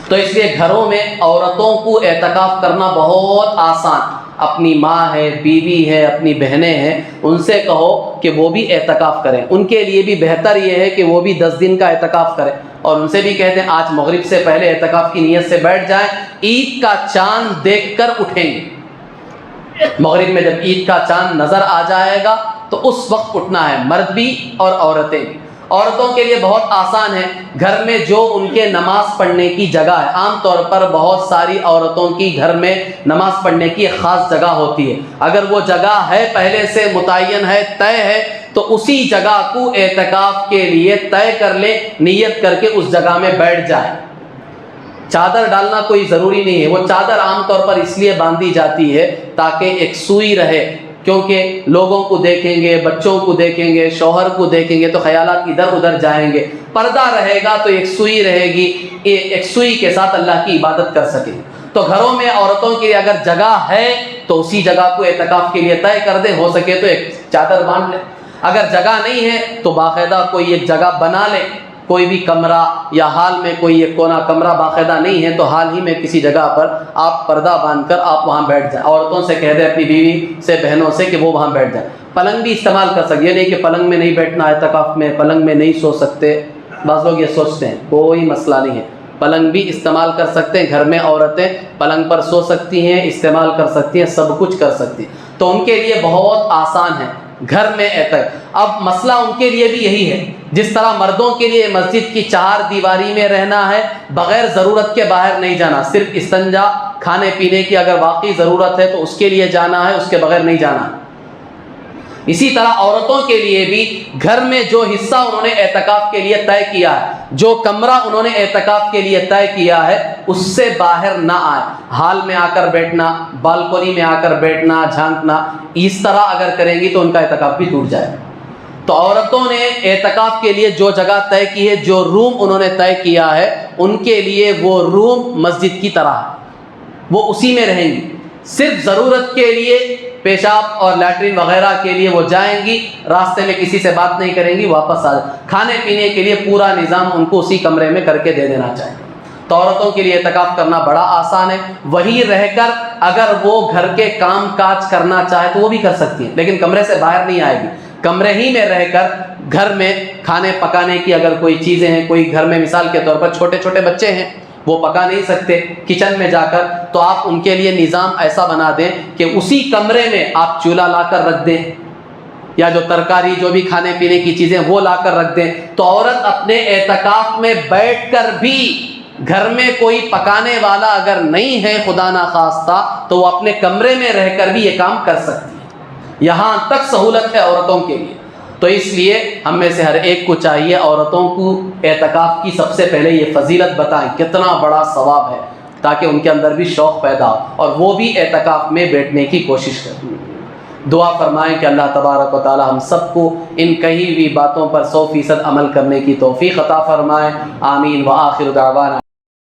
[SPEAKER 1] تو اس لیے گھروں میں عورتوں کو اعتکاف کرنا بہت آسان، اپنی ماں ہے، بیوی ہے، اپنی بہنیں ہیں، ان سے کہو کہ وہ بھی اعتکاف کریں۔ ان کے لیے بھی بہتر یہ ہے کہ وہ بھی 10 دن کا اعتکاف کریں، اور ان سے بھی کہتے ہیں آج مغرب سے پہلے اعتکاف کی نیت سے بیٹھ جائیں، عید کا چاند دیکھ کر اٹھیں گے۔ مغرب میں جب عید کا چاند نظر آ جائے گا تو اس وقت اٹھنا ہے، مرد بھی اور عورتیں بھی۔ عورتوں کے لیے بہت آسان ہے، گھر میں جو ان کے نماز پڑھنے کی جگہ ہے، عام طور پر بہت ساری عورتوں کی گھر میں نماز پڑھنے کی ایک خاص جگہ ہوتی ہے، اگر وہ جگہ ہے پہلے سے متعین ہے، طے ہے، تو اسی جگہ کو اعتکاف کے لیے طے کر لیں، نیت کر کے اس جگہ میں بیٹھ جائیں۔ چادر ڈالنا کوئی ضروری نہیں ہے، وہ چادر عام طور پر اس لیے باندھی جاتی ہے تاکہ ایک سوئی رہے، کیونکہ لوگوں کو دیکھیں گے، بچوں کو دیکھیں گے، شوہر کو دیکھیں گے تو خیالات ادھر ادھر جائیں گے۔ پردہ رہے گا تو ایک سوئی رہے گی، ایک سوئی کے ساتھ اللہ کی عبادت کر سکیں۔ تو گھروں میں عورتوں کے لیے اگر جگہ ہے تو اسی جگہ کو اعتکاف کے لیے طے کر دیں، ہو سکے تو ایک چادر باندھ لیں۔ اگر جگہ نہیں ہے تو باقاعدہ کوئی ایک جگہ بنا لیں، کوئی بھی کمرہ یا حال میں کوئی ایک کونا کمرہ باقاعدہ نہیں ہے تو حال ہی میں کسی جگہ پر آپ پردہ باندھ کر آپ وہاں بیٹھ جائیں۔ عورتوں سے کہہ دیں اپنی بیوی سے، بہنوں سے کہ وہ وہاں بیٹھ جائیں۔ پلنگ بھی استعمال کر سکتے، یہ نہیں کہ پلنگ میں نہیں بیٹھنا اعتکاف میں، پلنگ میں نہیں سو سکتے، بعض لوگ یہ سوچتے ہیں، کوئی مسئلہ نہیں ہے، پلنگ بھی استعمال کر سکتے ہیں۔ گھر میں عورتیں پلنگ پر سو سکتی ہیں، استعمال کر سکتی ہیں، سب کچھ کر سکتی ہیں، تو ان کے لیے بہت آسان ہے گھر میں اعتکاف۔ اب مسئلہ ان کے لیے بھی یہی ہے، جس طرح مردوں کے لیے مسجد کی 4 دیواری میں رہنا ہے، بغیر ضرورت کے باہر نہیں جانا، صرف استنجا، کھانے پینے کی اگر واقعی ضرورت ہے تو اس کے لیے جانا ہے، اس کے بغیر نہیں جانا ہے۔ اسی طرح عورتوں کے لیے بھی گھر میں جو حصہ انہوں نے اعتکاف کے لیے طے کیا ہے، جو کمرہ انہوں نے اعتکاف کے لیے طے کیا ہے، اس سے باہر نہ آئے۔ ہال میں آ کر بیٹھنا، بالکنی میں آ کر بیٹھنا، جھانکنا، اس طرح اگر کریں گی تو ان کا اعتکاف بھی ٹوٹ جائے۔ تو عورتوں نے اعتکاف کے لیے جو جگہ طے کی ہے، جو روم انہوں نے طے کیا ہے، ان کے لیے وہ روم مسجد کی طرح ہے، وہ اسی میں رہیں گی۔ صرف ضرورت کے لیے پیشاب اور لیٹرین وغیرہ کے لیے وہ جائیں گی، راستے میں کسی سے بات نہیں کریں گی، واپس آ جائیں۔ کھانے پینے کے لیے پورا نظام ان کو اسی کمرے میں کر کے دے دینا چاہیے۔ تو عورتوں کے لیے اعتکاف کرنا بڑا آسان ہے. وہی رہ کر اگر وہ گھر کے کام کاج کرنا چاہے تو وہ بھی کر سکتی ہیں، لیکن کمرے سے باہر نہیں آئے گی. کمرے ہی میں رہ کر گھر میں کھانے پکانے کی اگر کوئی چیزیں ہیں، کوئی گھر میں مثال کے طور پر چھوٹے چھوٹے بچے ہیں وہ پکا نہیں سکتے کچن میں جا کر، تو آپ ان کے لیے نظام ایسا بنا دیں کہ اسی کمرے میں آپ چولہا لا کر رکھ دیں، یا جو ترکاری جو بھی کھانے پینے کی چیزیں وہ لا کر رکھ دیں. تو عورت اپنے اعتکاف میں بیٹھ کر بھی گھر میں کوئی پکانے والا اگر نہیں ہے خدا نخواستہ تو وہ اپنے کمرے میں رہ کر بھی یہ کام کر سکتی ہے. یہاں تک سہولت ہے عورتوں کے لیے. تو اس لیے ہم میں سے ہر ایک کو چاہیے عورتوں کو اعتکاف کی سب سے پہلے یہ فضیلت بتائیں کتنا بڑا ثواب ہے، تاکہ ان کے اندر بھی شوق پیدا ہو اور وہ بھی اعتکاف میں بیٹھنے کی کوشش کریں. دعا فرمائیں کہ اللہ تبارک و تعالی ہم سب کو ان کہی ہوئی باتوں پر 100% عمل کرنے کی توفیق عطا فرمائے. آمین. وآخر دعوانا